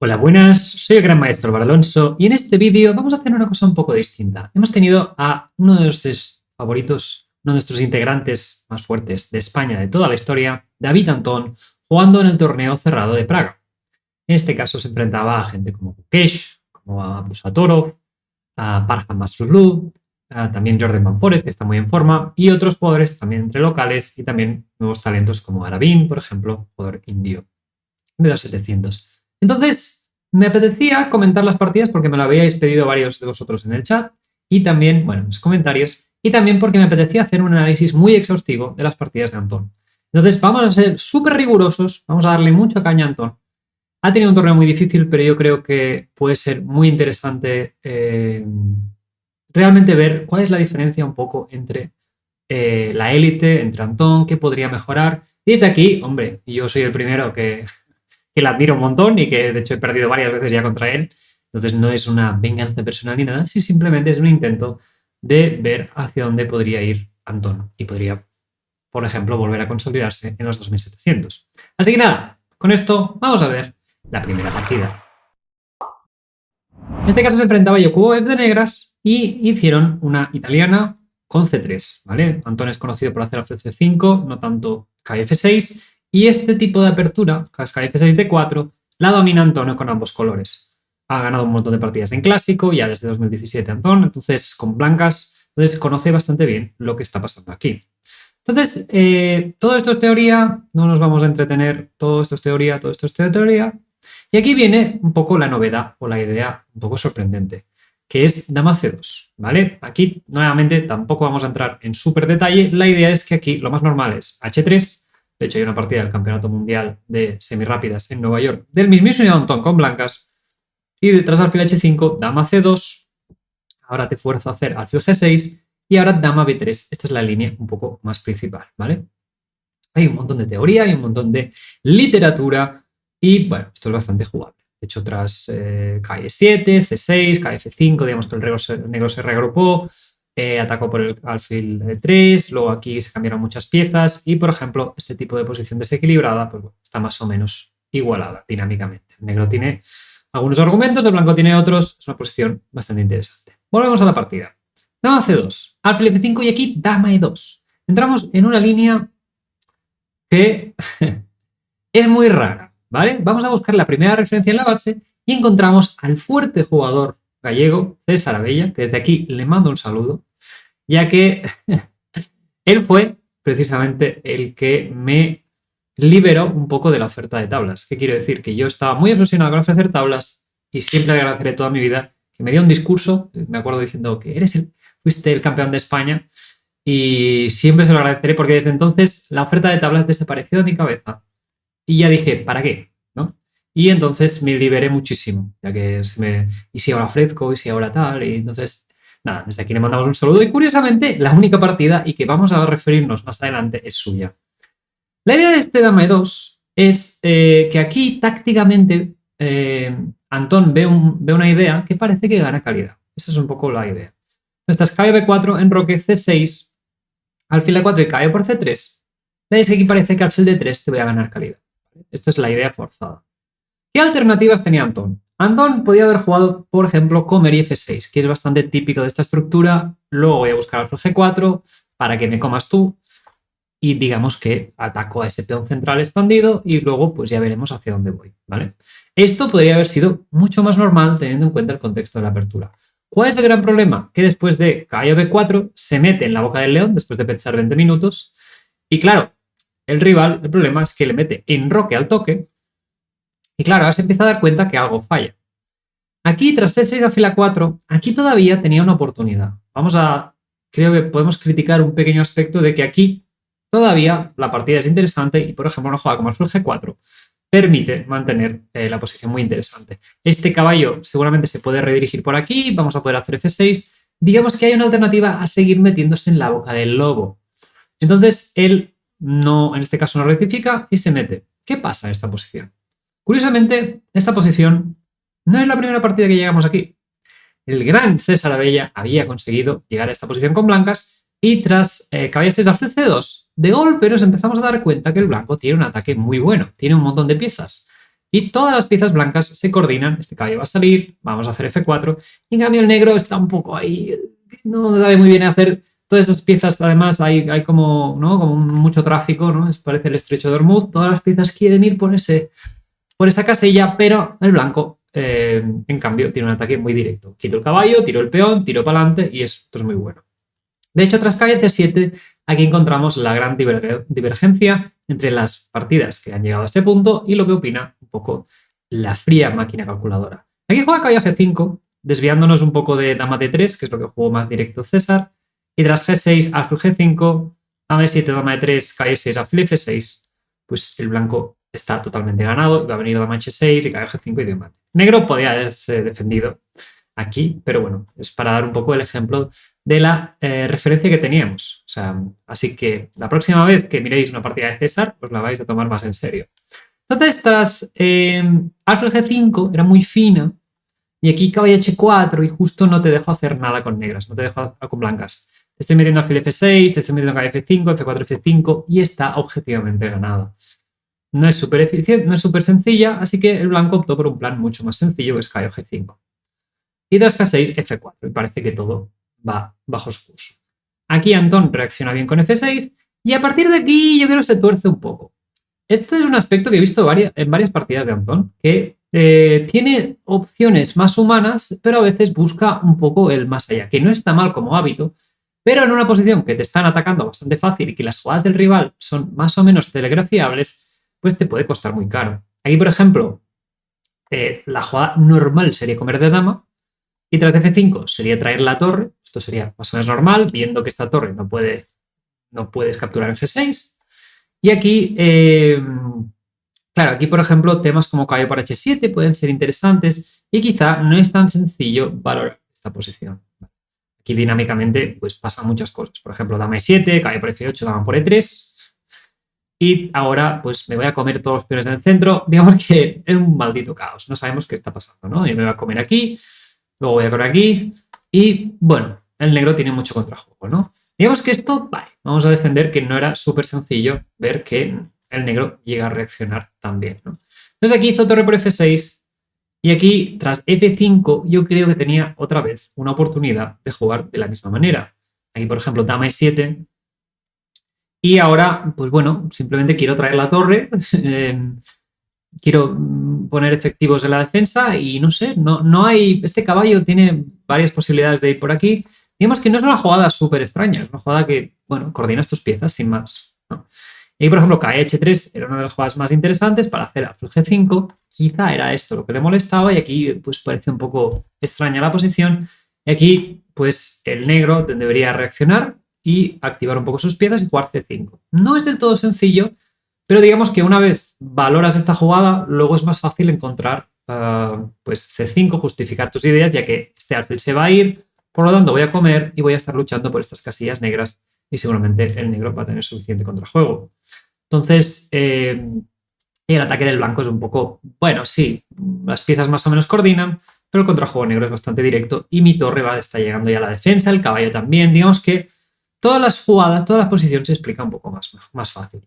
Hola, buenas, soy el gran maestro Álvaro Alonso y en este vídeo vamos a hacer una cosa un poco distinta. Hemos tenido a uno de nuestros favoritos, uno de nuestros integrantes más fuertes de España de toda la historia, David Antón, jugando en el torneo cerrado de Praga. En este caso se enfrentaba a gente como Gukesh, como a Busatorov, a Parham Maslow, también Jordan Van Forest, que está muy en forma, y otros jugadores también entre locales y también nuevos talentos como Arabin, por ejemplo, jugador indio de los 700. Entonces, me apetecía comentar las partidas porque me lo habíais pedido varios de vosotros en el chat y también, bueno, en los comentarios, y también porque me apetecía hacer un análisis muy exhaustivo de las partidas de Antón. Entonces, vamos a ser súper rigurosos, vamos a darle mucha caña a Antón. Ha tenido un torneo muy difícil, pero yo creo que puede ser muy interesante realmente ver cuál es la diferencia un poco entre la élite, entre Antón, qué podría mejorar. Y desde aquí, hombre, yo soy el primero que la admiro un montón y que de hecho he perdido varias veces ya contra él. Entonces no es una venganza personal ni nada, sino simplemente es un intento de ver hacia dónde podría ir Antón y podría, por ejemplo, volver a consolidarse en los 2700. Así que nada, con esto vamos a ver la primera partida. En este caso se enfrentaba Yokuboev de negras y hicieron una italiana con C3, ¿vale? Antón es conocido por hacer alfil C5, no tanto KF6, y este tipo de apertura, KF6 D4, la domina Antón con ambos colores. Ha ganado un montón de partidas en clásico, ya desde 2017 Antón, entonces con blancas, entonces conoce bastante bien lo que está pasando aquí. Entonces, todo esto es teoría, no nos vamos a entretener, todo esto es teoría, todo esto es teoría. Y aquí viene un poco la novedad o la idea un poco sorprendente, que es dama C2, ¿vale? Aquí, nuevamente, tampoco vamos a entrar en súper detalle. La idea es que aquí lo más normal es H3. De hecho, hay una partida del Campeonato Mundial de Semirápidas en Nueva York del mismísimo Antón con blancas. Y detrás alfil H5, dama C2. Ahora te fuerzo a hacer alfil G6 y ahora dama B3. Esta es la línea un poco más principal, ¿vale? Hay un montón de teoría, hay un montón de literatura y, bueno, esto es bastante jugable. De hecho, tras KE7, C6, KF5, digamos que el negro se reagrupó, atacó por el alfil 3, luego aquí se cambiaron muchas piezas y, por ejemplo, este tipo de posición desequilibrada pues, bueno, está más o menos igualada dinámicamente. El negro tiene algunos argumentos, el blanco tiene otros, es una posición bastante interesante. Volvemos a la partida. Dama C2, alfil F5 y aquí dama E2. Entramos en una línea que es muy rara, ¿vale? Vamos a buscar la primera referencia en la base y encontramos al fuerte jugador gallego, César Abella, que desde aquí le mando un saludo, ya que él fue precisamente el que me liberó un poco de la oferta de tablas. ¿Qué quiero decir? Que yo estaba muy obsesionado con ofrecer tablas y siempre le agradeceré toda mi vida que me dio un discurso, me acuerdo diciendo que fuiste el campeón de España, y siempre se lo agradeceré porque desde entonces la oferta de tablas desapareció de mi cabeza. Y ya dije, ¿para qué? ¿No? Y entonces me liberé muchísimo, ya que y si ahora ofrezco, y si ahora tal, y entonces, nada, desde aquí le mandamos un saludo y curiosamente la única partida y que vamos a referirnos más adelante es suya. La idea de este dama E2 es que aquí tácticamente Antón ve una idea que parece que gana calidad. Esa es un poco la idea. Entonces, cae B4, enroque C6, alfil A4 y cae por C3. La idea es que aquí parece que alfil D3 te voy a ganar calidad. Esto es la idea forzada. ¿Qué alternativas tenía Antón? Antón podía haber jugado, por ejemplo, comer y F6, que es bastante típico de esta estructura. Luego voy a buscar alfil G4 para que me comas tú. Y digamos que ataco a ese peón central expandido y luego pues ya veremos hacia dónde voy, ¿vale? Esto podría haber sido mucho más normal teniendo en cuenta el contexto de la apertura. ¿Cuál es el gran problema? Que después de caballo B4 se mete en la boca del león después de pensar 20 minutos y claro, el rival, el problema es que le mete enroque al toque y claro, ahora se empieza a dar cuenta que algo falla. Aquí tras C6 alfil A4, aquí todavía tenía una oportunidad. Creo que podemos criticar un pequeño aspecto de que aquí todavía la partida es interesante y, por ejemplo, una jugada como alfil G4 permite mantener la posición muy interesante. Este caballo seguramente se puede redirigir por aquí, vamos a poder hacer F6. Digamos que hay una alternativa a seguir metiéndose en la boca del lobo. Entonces, él no, en este caso no rectifica y se mete. ¿Qué pasa en esta posición? Curiosamente, esta posición no es la primera partida que llegamos aquí. El gran César Abella había conseguido llegar a esta posición con blancas y tras caballo 6 alfil C2, de golpe nos empezamos a dar cuenta que el blanco tiene un ataque muy bueno, tiene un montón de piezas. Y todas las piezas blancas se coordinan. Este caballo va a salir, vamos a hacer F4. Y en cambio el negro está un poco ahí, no sabe muy bien hacer todas esas piezas. Además hay como, ¿no? Como mucho tráfico, ¿no? Parece el estrecho de Hormuz. Todas las piezas quieren ir por esa casilla, pero el blanco, en cambio, tiene un ataque muy directo. Quito el caballo, tiro el peón, tiro para adelante y esto es muy bueno. De hecho, tras caballo C7, aquí encontramos la gran divergencia entre las partidas que han llegado a este punto y lo que opina un poco la fría máquina calculadora. Aquí juega caballo G5, desviándonos un poco de dama D3, que es lo que jugó más directo César, y tras G6, alfil G5, dama E7, dama E3, caballo 6, alfil F6, pues el blanco está totalmente ganado, va a venir dama H6 y caballo G5 y demás. Negro podría haberse defendido aquí, pero bueno, es para dar un poco el ejemplo de la referencia que teníamos. O sea, así que la próxima vez que miréis una partida de César, os la vais a tomar más en serio. Entonces, tras alfil G5 era muy fina y aquí caballo H4 y justo no te dejo hacer nada con negras, no te dejo con blancas. Te estoy metiendo alfil F6, te estoy metiendo caballo F5, F4, F5 y está objetivamente ganada. No es súper eficiente, no es súper sencilla, así que el blanco optó por un plan mucho más sencillo que es caballo G5. Y tras K6, F4. Y parece que todo va bajo su curso. Aquí Antón reacciona bien con F6 y a partir de aquí yo creo que se tuerce un poco. Este es un aspecto que he visto en varias partidas de Antón, que tiene opciones más humanas, pero a veces busca un poco el más allá, que no está mal como hábito, pero en una posición que te están atacando bastante fácil y que las jugadas del rival son más o menos telegrafiables, pues te puede costar muy caro. Aquí, por ejemplo, la jugada normal sería comer de dama, y tras F5 sería traer la torre. Esto sería más o menos normal, viendo que esta torre no puedes capturar en G6. Y aquí, claro, aquí por ejemplo, temas como caballo por H7 pueden ser interesantes y quizá no es tan sencillo valorar esta posición. Aquí dinámicamente pues pasan muchas cosas. Por ejemplo, dama E7, caballo por F8, dama por E3. Y ahora pues me voy a comer todos los peones en el centro. Digamos que es un maldito caos. No sabemos qué está pasando, ¿no? Y me voy a comer aquí. Luego voy a correr aquí y, bueno, el negro tiene mucho contrajuego, ¿no? Digamos que esto, vale, vamos a defender que no era súper sencillo ver que el negro llega a reaccionar también, ¿no? Entonces aquí hizo torre por F6 y aquí, tras F5, yo creo que tenía otra vez una oportunidad de jugar de la misma manera. Aquí, por ejemplo, dama E7 y ahora, pues bueno, simplemente quiero traer la torre, quiero poner efectivos en la defensa y no sé, no hay. Este caballo tiene varias posibilidades de ir por aquí. Digamos que no es una jugada súper extraña, es una jugada que, bueno, coordinas tus piezas sin más, ¿no? Y por ejemplo, KH3 era una de las jugadas más interesantes para hacer alfil G5. Quizá era esto lo que le molestaba y aquí pues parece un poco extraña la posición. Y aquí pues el negro debería reaccionar y activar un poco sus piezas y jugar C5. No es del todo sencillo, pero digamos que una vez valoras esta jugada, luego es más fácil encontrar pues C5, justificar tus ideas, ya que este alfil se va a ir, por lo tanto voy a comer y voy a estar luchando por estas casillas negras y seguramente el negro va a tener suficiente contrajuego. Entonces, el ataque del blanco es un poco, bueno, sí, las piezas más o menos coordinan, pero el contrajuego negro es bastante directo y mi torre está llegando ya a la defensa, el caballo también. Digamos que todas las jugadas, todas las posiciones se explica un poco más fácil.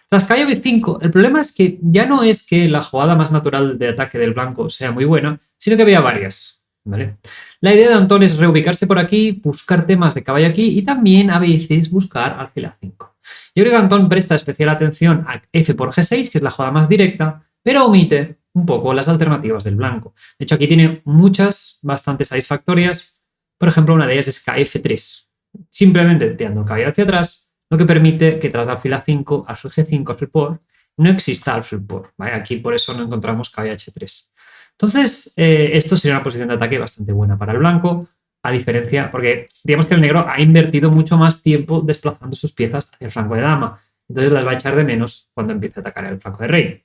Tras caballo B5, el problema es que ya no es que la jugada más natural de ataque del blanco sea muy buena, sino que había varias, ¿vale? La idea de Antón es reubicarse por aquí, buscar temas de caballo aquí y también a veces buscar alfil A5. Yo creo que Antón presta especial atención a F por G6, que es la jugada más directa, pero omite un poco las alternativas del blanco. De hecho, aquí tiene muchas, bastante satisfactorias. Por ejemplo, una de ellas es KF3. Simplemente tirando el caballo hacia atrás, lo que permite que tras alfil A5, alfil G5, alfil por, no exista alfil por, ¿vale? Aquí por eso no encontramos caballo H3. Entonces, esto sería una posición de ataque bastante buena para el blanco, a diferencia, porque digamos que el negro ha invertido mucho más tiempo desplazando sus piezas hacia el flanco de dama. Entonces las va a echar de menos cuando empiece a atacar el flanco de rey.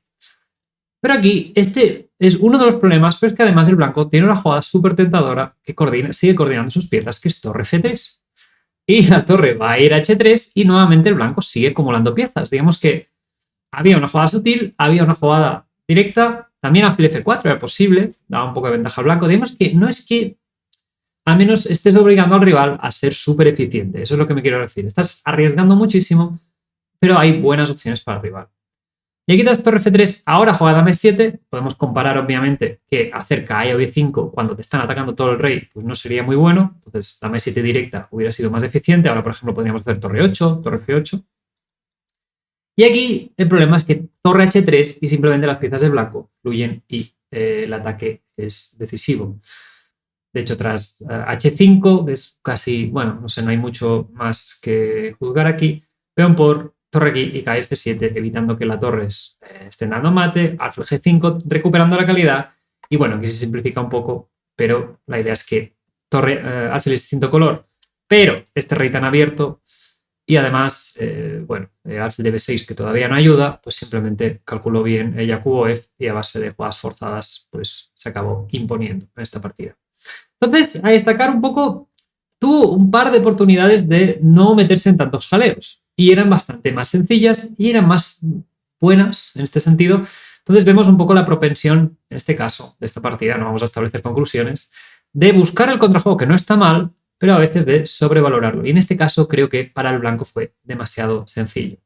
Pero aquí, este es uno de los problemas, pero es que además el blanco tiene una jugada súper tentadora que sigue coordinando sus piezas, que es torre F3. Y la torre va a ir a H3 y nuevamente el blanco sigue acumulando piezas. Digamos que había una jugada sutil, había una jugada directa, también alfil F4 era posible, daba un poco de ventaja al blanco. Digamos que no es que al menos estés obligando al rival a ser súper eficiente. Eso es lo que me quiero decir. Estás arriesgando muchísimo, pero hay buenas opciones para el rival. Y aquí tras torre F3, ahora juega dama E7. Podemos comparar, obviamente, que hacer caballo B5 cuando te están atacando todo el rey, pues no sería muy bueno. Entonces, dama E7 directa hubiera sido más eficiente. Ahora, por ejemplo, podríamos hacer torre 8, torre F8. Y aquí el problema es que torre H3 y simplemente las piezas de blanco fluyen y el ataque es decisivo. De hecho, tras H5, que es casi, bueno, no sé, no hay mucho más que juzgar aquí, peón por torre aquí y cae F7, evitando que las torres estén dando mate, alfil G5, recuperando la calidad. Y bueno, aquí se simplifica un poco, pero la idea es que torre, alfil es distinto color, pero este rey tan abierto y además, bueno, alfil de B6 que todavía no ayuda, pues simplemente calculó bien ella QoF y a base de jugadas forzadas, pues se acabó imponiendo en esta partida. Entonces, a destacar un poco, tuvo un par de oportunidades de no meterse en tantos jaleos y eran bastante más sencillas y eran más buenas en este sentido. Entonces vemos un poco la propensión, en este caso, de esta partida, no vamos a establecer conclusiones, de buscar el contrajuego, que no está mal, pero a veces de sobrevalorarlo. Y en este caso creo que para el blanco fue demasiado sencillo.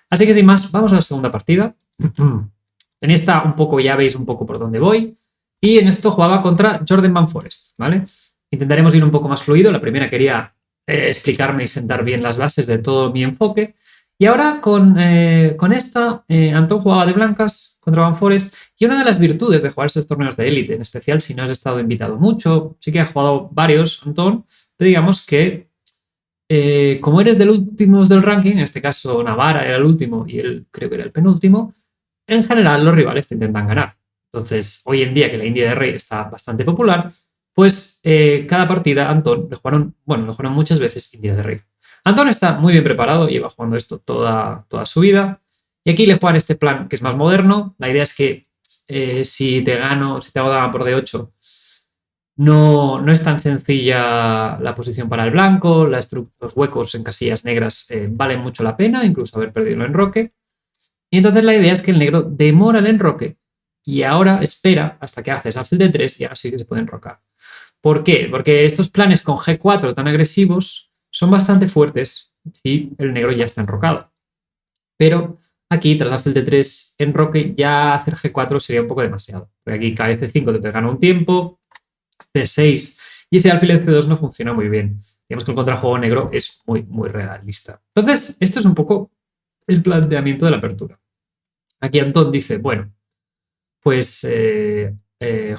Así que sin más, vamos a la segunda partida. En esta un poco ya veis un poco por dónde voy. Y en esto jugaba contra Jordan Van Foreest, ¿vale? Intentaremos ir un poco más fluido. La primera quería explicarme y sentar bien las bases de todo mi enfoque. Y ahora con esta, Antón jugaba de blancas contra Van Foreest. Y una de las virtudes de jugar estos torneos de élite, en especial si no has estado invitado mucho, sí que has jugado varios, Antón, pero digamos que como eres del último del ranking, en este caso Navarra era el último y él creo que era el penúltimo, en general los rivales te intentan ganar. Entonces, hoy en día que la India de Rey está bastante popular, pues cada partida Antón le jugaron muchas veces India de Rey. Antón está muy bien preparado, lleva jugando esto toda su vida. Y aquí le juegan este plan que es más moderno. La idea es que si te hago dama por D8, no es tan sencilla la posición para el blanco. Los huecos en casillas negras valen mucho la pena, incluso haber perdido el enroque. Y entonces la idea es que el negro demora el enroque y ahora espera hasta que haces alfil de 3 y ahora sí que se puede enrocar. ¿Por qué? Porque estos planes con G4 tan agresivos son bastante fuertes si el negro ya está enrocado. Pero aquí, tras alfil de 3 enroque, ya hacer G4 sería un poco demasiado. Porque aquí cae C5 te gana un tiempo, C6 y ese alfil de C2 no funciona muy bien. Digamos que el contrajuego negro es muy, muy realista. Entonces, esto es un poco el planteamiento de la apertura. Aquí Antón dice, bueno, pues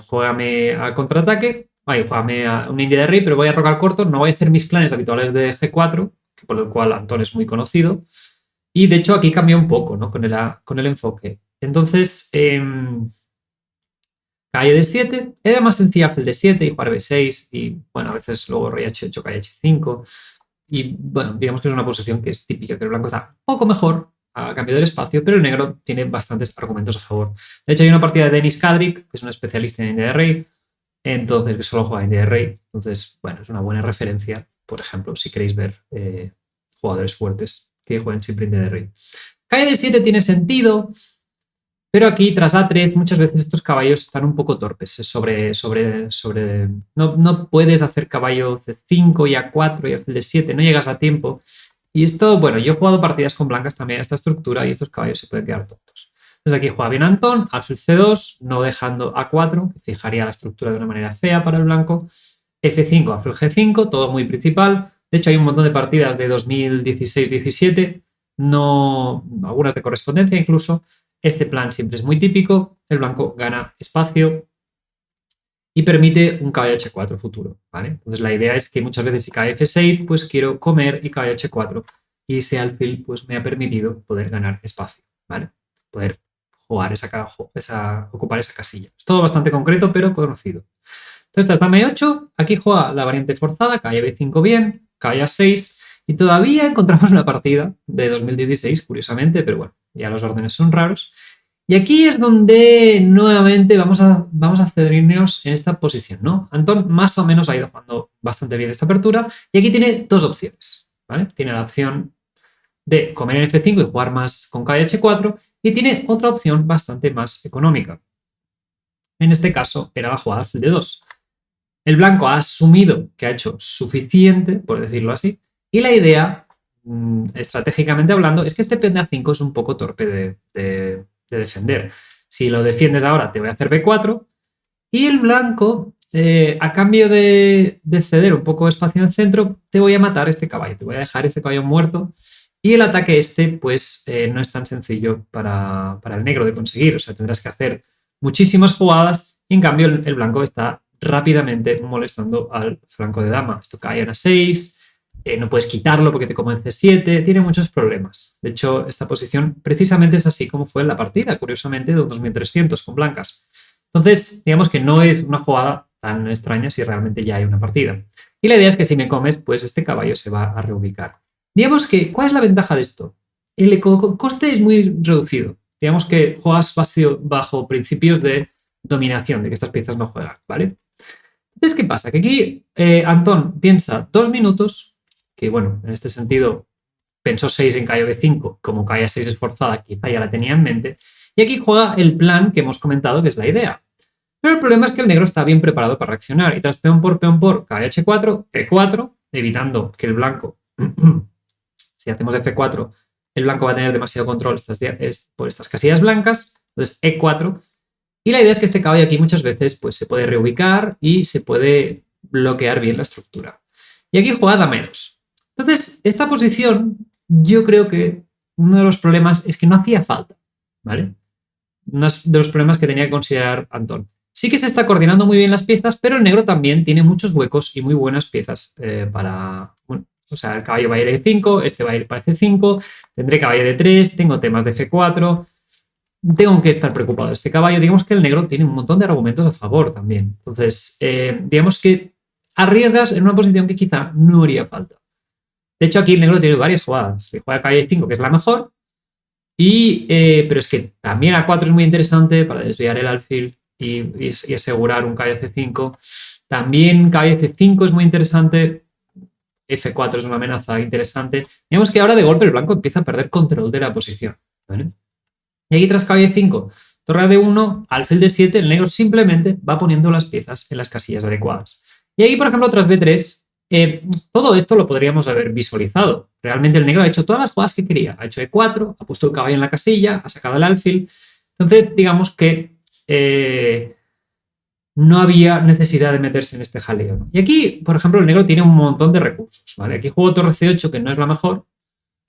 juégame a contraataque, juégame a una India de Rey, pero voy a rocar corto, no voy a hacer mis planes habituales de G4, por el cual Antón es muy conocido, y de hecho aquí cambia un poco, ¿no? Con el enfoque. Entonces, calle de 7, era más sencilla hacer de 7 y jugar B6, y bueno, a veces luego rey H8, calle H5, y bueno, digamos que es una posición que es típica, que el blanco está un poco mejor a cambio del espacio, pero el negro tiene bastantes argumentos a favor. De hecho, hay una partida de Denis Kadrik, que es un especialista en India de Rey, entonces que solo juega India de Rey. Entonces, bueno, es una buena referencia, por ejemplo, si queréis ver jugadores fuertes que jueguen siempre India de Rey. Calle de 7 tiene sentido, pero aquí, tras A3, muchas veces estos caballos están un poco torpes. No puedes hacer caballo C5 y A4 y alfil de 7, no llegas a tiempo. Y esto, bueno, yo he jugado partidas con blancas también a esta estructura y estos caballos se pueden quedar tontos. Entonces aquí juega bien Antón, alfil C2, no dejando A4, que fijaría la estructura de una manera fea para el blanco. F5, alfil G5, todo muy principal. De hecho, hay un montón de partidas de 2016-17, algunas de correspondencia incluso. Este plan siempre es muy típico. El blanco gana espacio y permite un caballo H4 futuro, ¿vale? Entonces la idea es que muchas veces si cae F6, pues quiero comer y caballo H4 y ese alfil pues me ha permitido poder ganar espacio, ¿vale? Poder jugar ocupar esa casilla. Es todo bastante concreto, pero conocido. Entonces, tras dama E8, aquí juega la variante forzada, caballo B5 bien, caballo A6 y todavía encontramos una partida de 2016, curiosamente, pero bueno, ya los órdenes son raros. Y aquí es donde nuevamente vamos a centrarnos en esta posición, ¿no? Antón más o menos ha ido jugando bastante bien esta apertura y aquí tiene dos opciones, ¿vale? Tiene la opción de comer en F5 y jugar más con caballo H4 y tiene otra opción bastante más económica. En este caso era la jugada alfil de 2. El blanco ha asumido que ha hecho suficiente, por decirlo así, y la idea, estratégicamente hablando, es que este peón de A5 es un poco torpe defender. Si lo defiendes ahora, te voy a hacer B4. Y el blanco, a cambio de ceder un poco de espacio en el centro, te voy a matar este caballo. Te voy a dejar este caballo muerto. Y el ataque pues no es tan sencillo para el negro de conseguir. O sea, tendrás que hacer muchísimas jugadas. Y en cambio, el blanco está rápidamente molestando al flanco de dama. Esto cae a una 6. No puedes quitarlo porque te come en C7. Tiene muchos problemas. De hecho, esta posición precisamente es así como fue en la partida, curiosamente, de un 2300 con blancas. Entonces, digamos que no es una jugada tan extraña si realmente ya hay una partida. Y la idea es que si me comes, pues este caballo se va a reubicar. Digamos que, ¿cuál es la ventaja de esto? El coste es muy reducido. Digamos que juegas bajo principios de dominación, de que estas piezas no juegan, ¿vale? Entonces, ¿qué pasa? Que aquí Antón piensa 2 minutos, que bueno, en este sentido pensó 6 en caballo B5, como caballo 6 esforzada, quizá ya la tenía en mente, y aquí juega el plan que hemos comentado, que es la idea. Pero el problema es que el negro está bien preparado para reaccionar, y tras peón por caballo H4, E4, evitando que el blanco, si hacemos F4, el blanco va a tener demasiado control por estas casillas blancas, entonces E4, y la idea es que este caballo aquí muchas veces pues, se puede reubicar y se puede bloquear bien la estructura. Y aquí juega dama E2. Entonces, esta posición, yo creo que uno de los problemas es que no hacía falta, ¿vale? Uno de los problemas que tenía que considerar Antón. Sí que se está coordinando muy bien las piezas, pero el negro también tiene muchos huecos y muy buenas piezas para... Bueno, o sea, el caballo va a ir a E5, este va a ir para C5, tendré caballo de 3, tengo temas de F4, tengo que estar preocupado de este caballo. Digamos que el negro tiene un montón de argumentos a favor también. Entonces, digamos que arriesgas en una posición que quizá no haría falta. De hecho, aquí el negro tiene varias jugadas. Le juega caballo E5, que es la mejor, pero es que también A4 es muy interesante para desviar el alfil y asegurar un caballo C5. También caballo C5 es muy interesante. F4 es una amenaza interesante. Digamos que ahora de golpe el blanco empieza a perder control de la posición, ¿vale? Y aquí tras caballo 5, torre de 1, alfil de 7, el negro simplemente va poniendo las piezas en las casillas adecuadas. Y aquí, por ejemplo, tras B3, todo esto lo podríamos haber visualizado. Realmente el negro ha hecho todas las jugadas que quería. Ha hecho E4, ha puesto el caballo en la casilla, ha sacado el alfil. Entonces, digamos que no había necesidad de meterse en este jaleo, ¿no? Y aquí, por ejemplo, el negro tiene un montón de recursos, ¿vale? Aquí juego torre C8, que no es la mejor.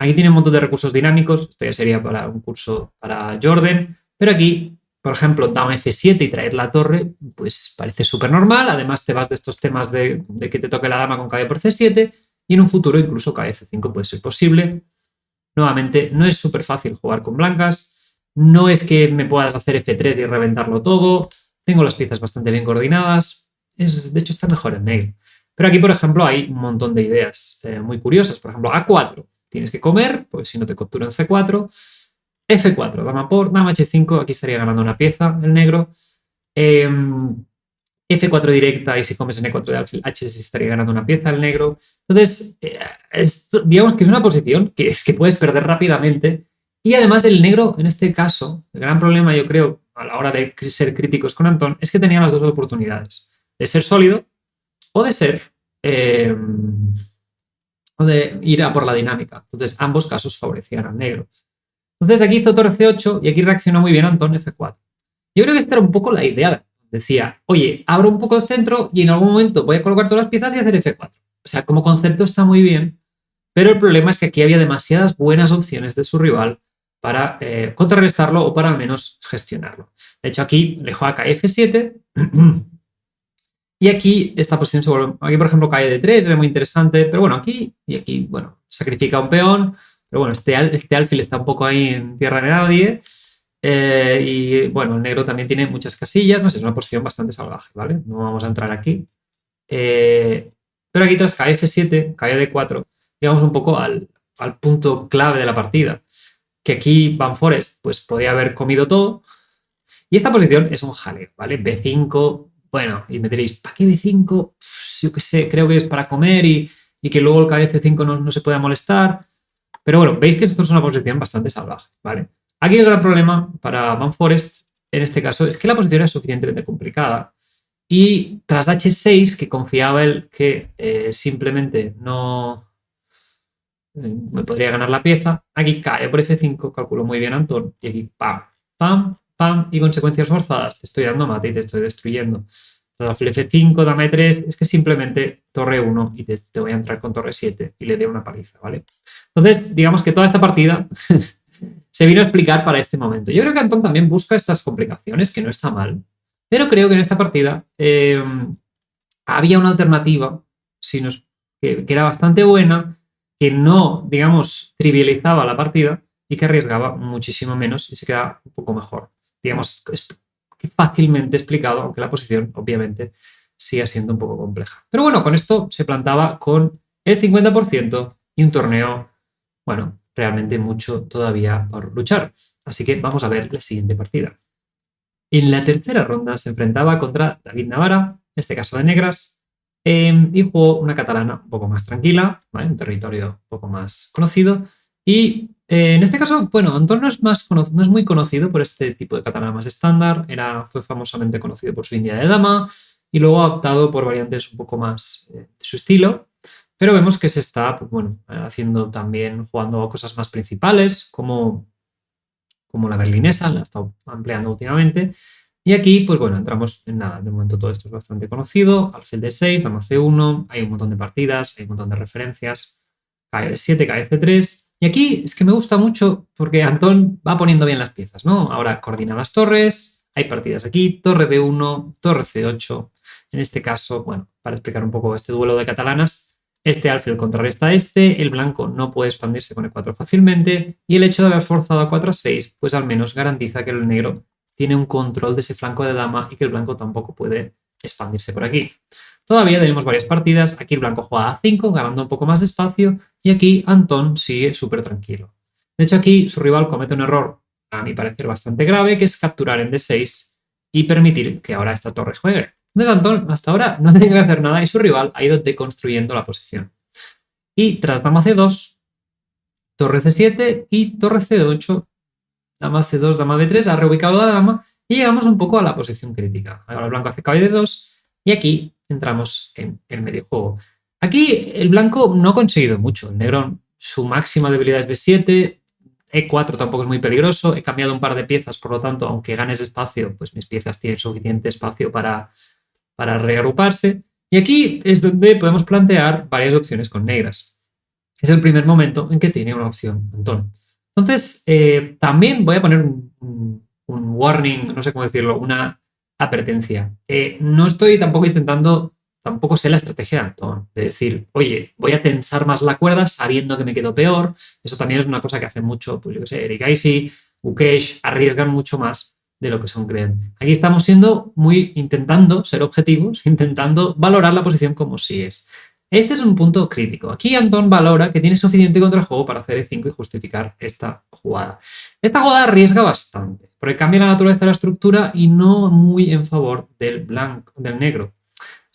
Aquí tiene un montón de recursos dinámicos. Esto ya sería para un curso para Jordan. Pero aquí, por ejemplo, dama F7 y traer la torre, pues parece súper normal. Además, te vas de estos temas de que te toque la dama con caballo por C7 y en un futuro incluso caballo F5 puede ser posible. Nuevamente, no es súper fácil jugar con blancas. No es que me puedas hacer F3 y reventarlo todo. Tengo las piezas bastante bien coordinadas. De hecho, está mejor en negro. Pero aquí, por ejemplo, hay un montón de ideas muy curiosas. Por ejemplo, A4. Tienes que comer, porque si no te captura en C4. F4, dama por, dama H5. Aquí estaría ganando una pieza el negro. F4 directa y si comes en E4 de alfil H6 estaría ganando una pieza el negro. Entonces, digamos que es una posición que es que puedes perder rápidamente. Y además el negro, en este caso, el gran problema yo creo a la hora de ser críticos con Antón es que tenía las dos oportunidades. De ser sólido o de ser... o de ir a por la dinámica. Entonces, ambos casos favorecían al negro. Entonces, aquí hizo torre C8 y aquí reaccionó muy bien Antón F4. Yo creo que esta era un poco la idea. Decía, oye, abro un poco el centro y en algún momento voy a colocar todas las piezas y hacer F4. O sea, como concepto está muy bien, pero el problema es que aquí había demasiadas buenas opciones de su rival para contrarrestarlo o para al menos gestionarlo. De hecho, aquí le juega F7 y aquí esta posición se vuelve... Aquí, por ejemplo, cae de 3, era muy interesante, pero bueno, aquí y aquí, bueno, sacrifica un peón, pero bueno, este alfil está un poco ahí en tierra de nadie. Y bueno, el negro también tiene muchas casillas, no sé, es una posición bastante salvaje, ¿vale? No vamos a entrar aquí. Pero aquí tras cae F7, cae D4, llegamos un poco al punto clave de la partida, que aquí Van Forest pues podía haber comido todo, y esta posición es un jaleo, ¿vale? B5, bueno, y me diréis, ¿para qué B5? Yo qué sé, creo que es para comer y que luego el caballo C5 no se pueda molestar, pero bueno, veis que esto es una posición bastante salvaje, ¿vale? Aquí el gran problema para Van Forest, en este caso, es que la posición es suficientemente complicada y tras H6, que confiaba él que simplemente no me podría ganar la pieza, aquí cae por F5, calculó muy bien Antón, y aquí ¡pam! pam, pam, y consecuencias forzadas. Te estoy dando mate y te estoy destruyendo. Alfil F5, dama E3, es que simplemente torre 1 y te voy a entrar con torre 7 y le dé una paliza, ¿vale? Entonces, digamos que toda esta partida se vino a explicar para este momento. Yo creo que Antón también busca estas complicaciones, que no está mal, pero creo que en esta partida había una alternativa que era bastante buena, que no, digamos, trivializaba la partida y que arriesgaba muchísimo menos y se queda un poco mejor. Digamos, es fácilmente explicado, aunque la posición, obviamente, sigue siendo un poco compleja. Pero bueno, con esto se plantaba con el 50% y un torneo, bueno, realmente mucho todavía por luchar. Así que vamos a ver la siguiente partida. En la tercera ronda se enfrentaba contra David Navara, en este caso de negras, y jugó una catalana un poco más tranquila, ¿vale? Un territorio un poco más conocido. Y en este caso, bueno, Antón no es muy conocido por este tipo de catalana más estándar, fue famosamente conocido por su India de dama y luego ha optado por variantes un poco más de su estilo. Pero vemos que se está, pues, bueno, haciendo también, jugando a cosas más principales, como la berlinesa, la ha estado ampliando últimamente. Y aquí, pues bueno, entramos en nada. De momento todo esto es bastante conocido. Alfil D6, dama C1, hay un montón de partidas, hay un montón de referencias. Cae D7, cae C3. Y aquí es que me gusta mucho porque Antón va poniendo bien las piezas, ¿no? Ahora coordina las torres, hay partidas aquí, torre D1, torre C8. En este caso, bueno, para explicar un poco este duelo de catalanas, este alfil contrarresta a este, el blanco no puede expandirse con E4 fácilmente y el hecho de haber forzado a 4 a 6 pues al menos garantiza que el negro tiene un control de ese flanco de dama y que el blanco tampoco puede expandirse por aquí. Todavía tenemos varias partidas, aquí el blanco juega a 5 ganando un poco más de espacio y aquí Antón sigue súper tranquilo. De hecho aquí su rival comete un error a mi parecer bastante grave que es capturar en D6 y permitir que ahora esta torre juegue. Entonces Antón hasta ahora no ha tenido que hacer nada y su rival ha ido deconstruyendo la posición. Y tras dama C2, torre C7 y torre C8, dama C2, dama B3, ha reubicado la dama y llegamos un poco a la posición crítica. Ahora el blanco hace caballo D2 y aquí entramos en el medio juego. Aquí el blanco no ha conseguido mucho. El negro, su máxima debilidad es B7, E4 tampoco es muy peligroso. He cambiado un par de piezas, por lo tanto, aunque ganes espacio, pues mis piezas tienen suficiente espacio para reagruparse. Y aquí es donde podemos plantear varias opciones con negras. Es el primer momento en que tiene una opción Antón. Entonces, también voy a poner un warning, no sé cómo decirlo, una advertencia. No estoy tampoco intentando, tampoco sé la estrategia de Antón, de decir, oye, voy a tensar más la cuerda sabiendo que me quedo peor. Eso también es una cosa que hacen mucho, pues yo qué sé, Eric Aisy, Ukesh, arriesgan mucho más de lo que son creen. Aquí estamos intentando ser objetivos, intentando valorar la posición como si es. Este es un punto crítico. Aquí Antón valora que tiene suficiente contrajuego para hacer E5 y justificar esta jugada. Esta jugada arriesga bastante, porque cambia la naturaleza de la estructura y no muy en favor del negro.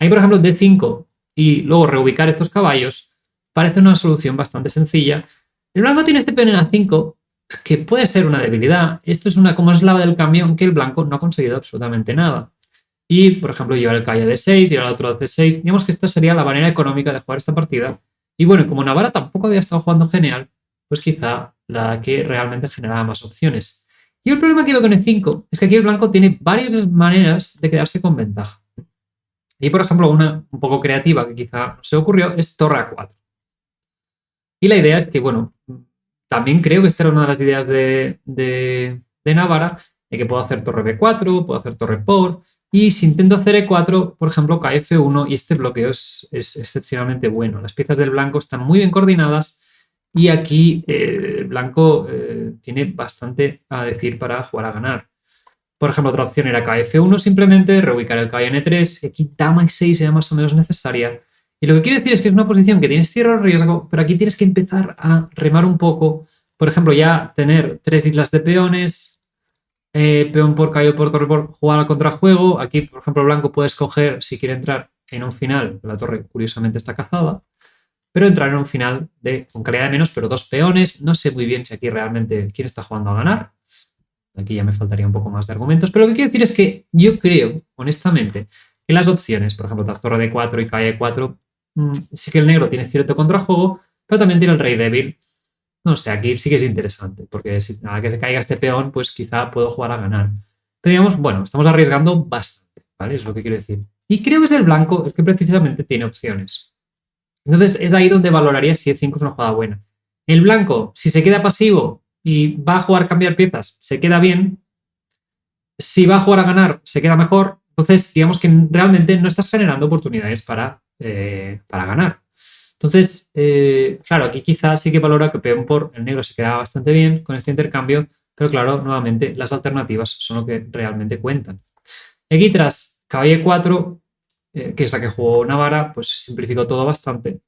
Ahí, por ejemplo, D5 y luego reubicar estos caballos parece una solución bastante sencilla. El blanco tiene este peón en A5, que puede ser una debilidad. Esto es como eslava del cambio en que el blanco no ha conseguido absolutamente nada. Y, por ejemplo, llevar el caballo a D6, llevar el otro a C6. Digamos que esta sería la manera económica de jugar esta partida. Y bueno, como Navara tampoco había estado jugando genial, pues quizá la que realmente generaba más opciones. Y el problema que veo con E5 es que aquí el blanco tiene varias maneras de quedarse con ventaja. Y, por ejemplo, una un poco creativa que quizá se ocurrió es torre A4. Y la idea es que, bueno, también creo que esta era una de las ideas de Navara, de que puedo hacer torre B4, puedo hacer torre por, y si intento hacer E4, por ejemplo, cae F1 y este bloqueo es excepcionalmente bueno. Las piezas del blanco están muy bien coordinadas y aquí el blanco tiene bastante a decir para jugar a ganar. Por ejemplo, otra opción era cae F1 simplemente, reubicar el caballo en E3, y aquí dama E6 era más o menos necesaria. Y lo que quiero decir es que es una posición que tienes cierto riesgo, pero aquí tienes que empezar a remar un poco. Por ejemplo, ya tener 3 islas de peones, peón por caballo por torre por jugar al contrajuego. Aquí, por ejemplo, el blanco puede escoger si quiere entrar en un final, la torre curiosamente está cazada, pero entrar en un final con calidad de menos, pero 2 peones. No sé muy bien si aquí realmente quién está jugando a ganar. Aquí ya me faltaría un poco más de argumentos, pero lo que quiero decir es que yo creo, honestamente, que las opciones, por ejemplo, tras torre de 4 y calle 4, sí que el negro tiene cierto contrajuego, pero también tiene el rey débil. No sé, aquí sí que es interesante, porque si nada que se caiga este peón, pues quizá puedo jugar a ganar. Pero digamos, bueno, estamos arriesgando bastante, ¿vale? Es lo que quiero decir. Y creo que es el blanco el que precisamente tiene opciones. Entonces es ahí donde valoraría si E5 es una jugada buena. El blanco, si se queda pasivo y va a jugar a cambiar piezas, se queda bien. Si va a jugar a ganar, se queda mejor. Entonces, digamos que realmente no estás generando oportunidades para ganar. Entonces, claro, aquí quizás sí que valora que peón por el negro se queda bastante bien con este intercambio, pero claro, nuevamente las alternativas son lo que realmente cuentan. Aquí tras caballo 4, que es la que jugó Navarra, pues se simplificó todo bastante.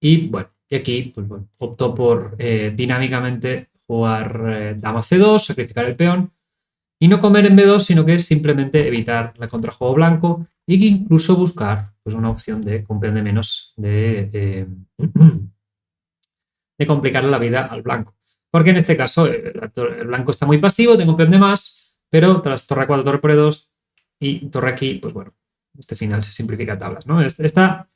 Y bueno, y aquí pues bueno, optó por dinámicamente jugar dama C2, sacrificar el peón y no comer en B2, sino que simplemente evitar el contrajuego blanco y que incluso buscar pues, una opción de con peón de menos de complicarle la vida al blanco. Porque en este caso el blanco está muy pasivo, tengo peón de más, pero tras torre 4, torre por E2 y torre aquí, pues bueno, este final se simplifica a tablas, ¿no? Esta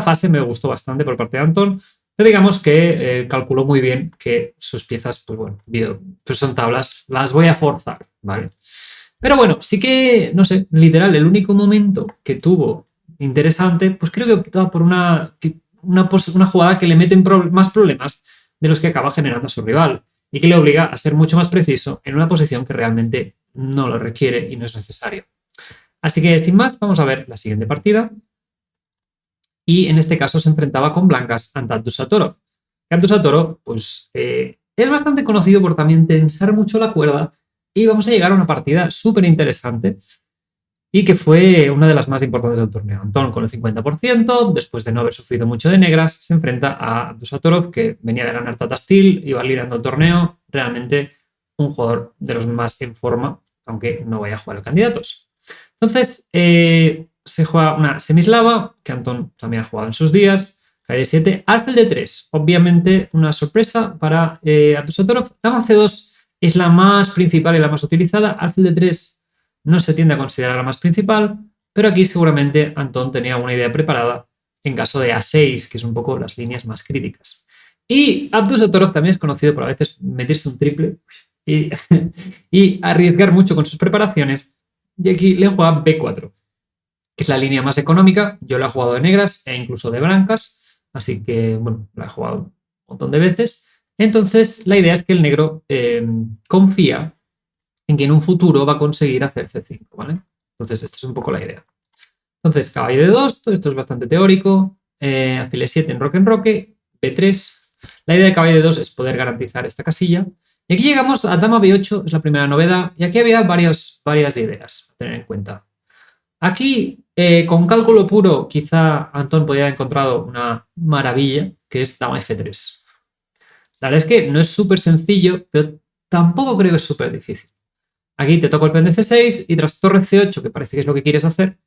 fase me gustó bastante por parte de Antón, pero digamos que calculó muy bien que sus piezas, pues bueno, pues son tablas, las voy a forzar, ¿vale? Pero bueno, sí que, no sé, literal, el único momento que tuvo interesante, pues creo que optaba por una jugada que le mete más problemas de los que acaba generando a su rival y que le obliga a ser mucho más preciso en una posición que realmente no lo requiere y no es necesario. Así que, sin más, vamos a ver la siguiente partida. Y en este caso se enfrentaba con blancas ante Abdusattorov. Abdusattorov, pues, es bastante conocido por también tensar mucho la cuerda y vamos a llegar a una partida súper interesante y que fue una de las más importantes del torneo. Antón con el 50%, después de no haber sufrido mucho de negras, se enfrenta a Abdusattorov, que venía de ganar Tata Steel, iba liderando el torneo, realmente un jugador de los más en forma, aunque no vaya a jugar a candidatos. Entonces, se juega una semislava, que Antón también ha jugado en sus días, calle de 7, alfil de 3, obviamente una sorpresa para Abdusattorov. Dama C2 es la más principal y la más utilizada, alfil de 3 no se tiende a considerar la más principal, pero aquí seguramente Antón tenía una idea preparada en caso de A6, que es un poco las líneas más críticas. Y Abdusattorov también es conocido por a veces meterse un triple y, y arriesgar mucho con sus preparaciones, y aquí le juega B4, que es la línea más económica. Yo la he jugado de negras e incluso de blancas, así que, bueno, la he jugado un montón de veces. Entonces, la idea es que el negro confía en que en un futuro va a conseguir hacer C5, ¿vale? Entonces, esta es un poco la idea. Entonces, caballo de 2, todo esto es bastante teórico. Alfil E7 en roque, B3. La idea de caballo de 2 es poder garantizar esta casilla. Y aquí llegamos a dama B8, es la primera novedad, y aquí había varias ideas a tener en cuenta. Aquí, con cálculo puro, quizá Antón podría haber encontrado una maravilla, que es dama F3. La verdad es que no es súper sencillo, pero tampoco creo que es súper difícil. Aquí te toco el peón de C6 y tras torre C8, que parece que es lo que quieres hacer,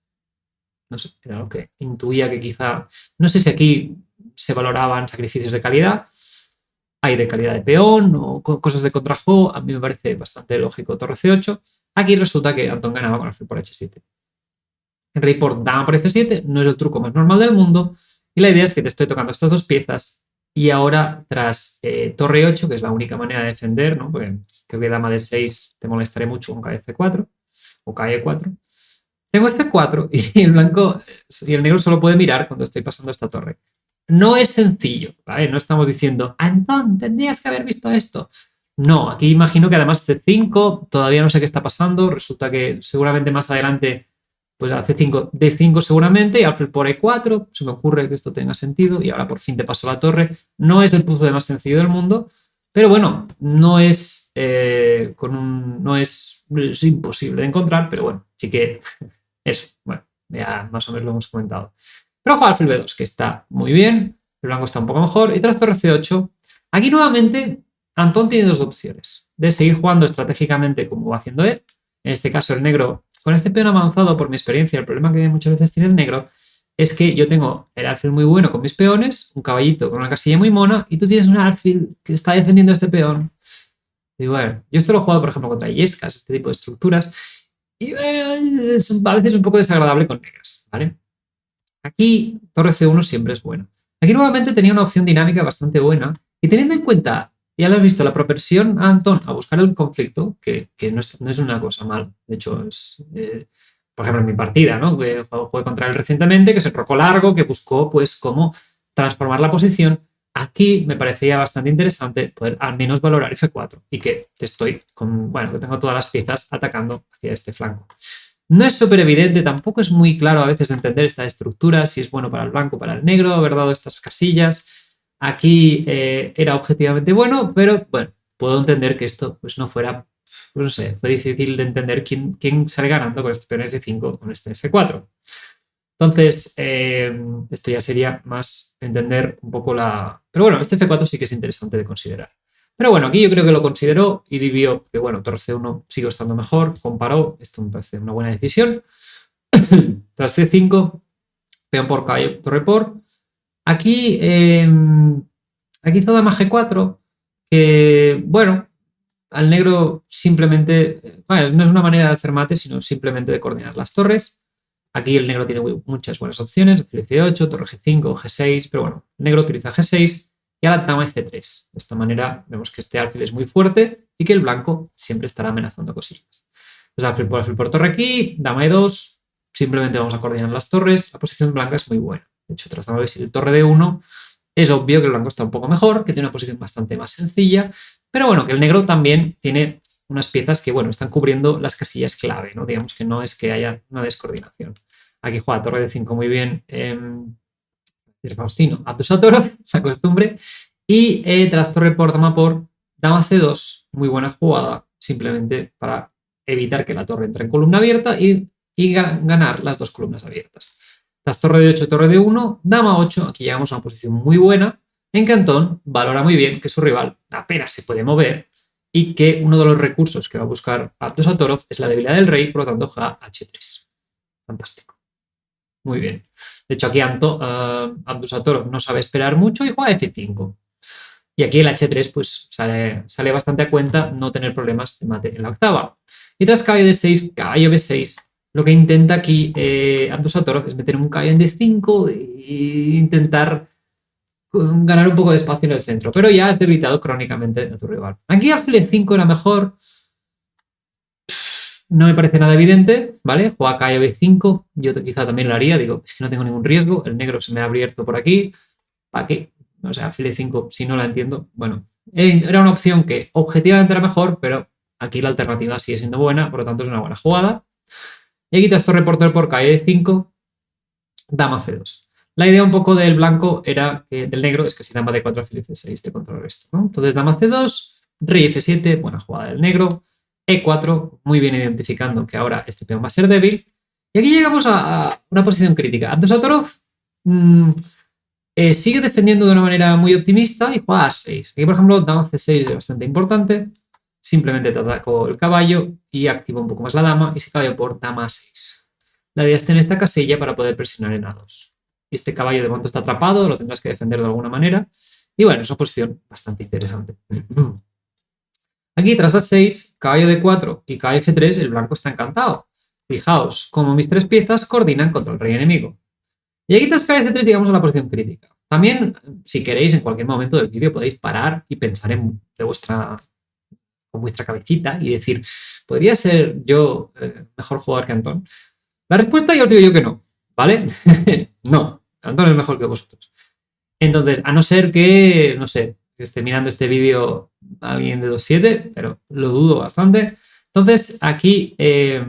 no sé, era lo que intuía que quizá, no sé si aquí se valoraban sacrificios de calidad, hay de calidad de peón o cosas de contrajuego, a mí me parece bastante lógico torre C8. Aquí resulta que Antón ganaba con alfil por H7. El rey por dama por F7 no es el truco más normal del mundo y la idea es que te estoy tocando estas dos piezas y ahora tras torre 8, que es la única manera de defender, ¿no? Porque creo que dama de 6 te molestaré mucho con caballo C4 o caballo 4. Tengo F4 y el blanco y el negro solo puede mirar cuando estoy pasando esta torre. No es sencillo, ¿vale? No estamos diciendo, Antón, tendrías que haber visto esto. No, aquí imagino que además C5, todavía no sé qué está pasando, resulta que seguramente más adelante pues a C5, D5 seguramente, y alfil por E4, se me ocurre que esto tenga sentido, y ahora por fin te paso la torre. No es el puzzle más sencillo del mundo, pero bueno, no es, no es imposible de encontrar, pero bueno, sí que eso, bueno, ya más o menos lo hemos comentado. Pero ojo alfil B2, que está muy bien, el blanco está un poco mejor, y tras torre C8, aquí nuevamente Antón tiene dos opciones, de seguir jugando estratégicamente como va haciendo él, en este caso el negro. Con este peón avanzado, por mi experiencia, el problema que muchas veces tiene el negro es que yo tengo el alfil muy bueno con mis peones, un caballito con una casilla muy mona, y tú tienes un alfil que está defendiendo este peón. Y bueno, yo esto lo he jugado, por ejemplo, contra yescas, este tipo de estructuras, y bueno, es a veces un poco desagradable con negras, ¿vale? Aquí, torre C1 siempre es buena. Aquí nuevamente tenía una opción dinámica bastante buena, y teniendo en cuenta ya lo has visto, la propensión a Antón a buscar el conflicto, que no es una cosa mala. De hecho, es, por ejemplo, en mi partida, ¿no? Que jugué contra él recientemente, que es el roco largo, que buscó, pues, cómo transformar la posición. Aquí me parecía bastante interesante poder al menos valorar F4 y que bueno, que tengo todas las piezas atacando hacia este flanco. No es súper evidente, tampoco es muy claro a veces entender esta estructura, si es bueno para el blanco o para el negro, haber dado estas casillas. Aquí era objetivamente bueno, pero bueno, puedo entender que esto pues no fuera, pues no sé, fue difícil de entender quién sale ganando con este peón F5 o con este F4. Entonces, esto ya sería más entender un poco la... Pero bueno, este F4 sí que es interesante de considerar. Pero bueno, aquí yo creo que lo consideró y vio que, bueno, torre C1 sigue estando mejor, comparó, esto me parece una buena decisión. Tras C5, peón por caballo, torre por. Aquí, aquí hizo dama G4, que, bueno, al negro simplemente, bueno, no es una manera de hacer mate, sino simplemente de coordinar las torres. Aquí el negro tiene muchas buenas opciones, alfil F8, torre G5, G6, pero bueno, el negro utiliza G6 y ahora dama F3. De esta manera vemos que este alfil es muy fuerte y que el blanco siempre estará amenazando cosillas. Pues alfil por torre aquí, dama E2, simplemente vamos a coordinar las torres. La posición blanca es muy buena. De hecho, tras dama B7 torre D1, es obvio que el blanco está un poco mejor, que tiene una posición bastante más sencilla, pero bueno, que el negro también tiene unas piezas que, bueno, están cubriendo las casillas clave, ¿no? Digamos que no es que haya una descoordinación. Aquí juega torre de 5 muy bien Faustino Abdusattorov, la costumbre. Y tras torre por dama C2, muy buena jugada, simplemente para evitar que la torre entre en columna abierta y ganar las dos columnas abiertas. Tras torre de 8, torre de 1, dama 8, aquí llegamos a una posición muy buena, en que Antón valora muy bien que su rival apenas se puede mover y que uno de los recursos que va a buscar Abdusattorov es la debilidad del rey, por lo tanto juega H3. Fantástico. Muy bien. De hecho, aquí Abdusattorov no sabe esperar mucho y juega F5. Y aquí el H3 pues sale bastante a cuenta no tener problemas de mate en la octava. Y tras caballo D6, caballo B6, lo que intenta aquí Abdusattorov es meter un caballo en D5 e intentar ganar un poco de espacio en el centro, pero ya has debilitado crónicamente a tu rival. Aquí alfil E5 era mejor. No me parece nada evidente, ¿vale? Juega caballo B5, yo quizá también lo haría, digo, es que no tengo ningún riesgo, el negro se me ha abierto por aquí, ¿para qué? O sea, alfil E5, si no la entiendo, bueno, era una opción que objetivamente era mejor, pero aquí la alternativa sigue siendo buena, por lo tanto es una buena jugada. Y aquí quitas torre por caballo D5, dama C2. La idea un poco del blanco era que del negro es que si dama D4, alfil F6 te controla esto, ¿no? Entonces dama C2, rey F7, buena jugada del negro. E4, muy bien identificando que ahora este peón va a ser débil. Y aquí llegamos a una posición crítica. Abdusattorov sigue defendiendo de una manera muy optimista y juega a 6. Aquí, por ejemplo, dama C6 es bastante importante. Simplemente te ataco el caballo y activo un poco más la dama y se caballo por dama 6. La idea es tener esta casilla para poder presionar en A2. Y este caballo de momento está atrapado, lo tendrás que defender de alguna manera. Y bueno, es una posición bastante interesante. Aquí tras A6, caballo D4 y caballo F3, el blanco está encantado. Fijaos cómo mis tres piezas coordinan contra el rey enemigo. Y aquí tras caballo C3 llegamos a la posición crítica. También, si queréis, en cualquier momento del vídeo podéis parar y pensar con vuestra cabecita y decir, ¿podría ser yo mejor jugador que Antón? La respuesta ya os digo yo que no, ¿vale? No, Antón es mejor que vosotros. Entonces, a no ser que, no sé, que esté mirando este vídeo alguien de 2.7, pero lo dudo bastante. Entonces, aquí el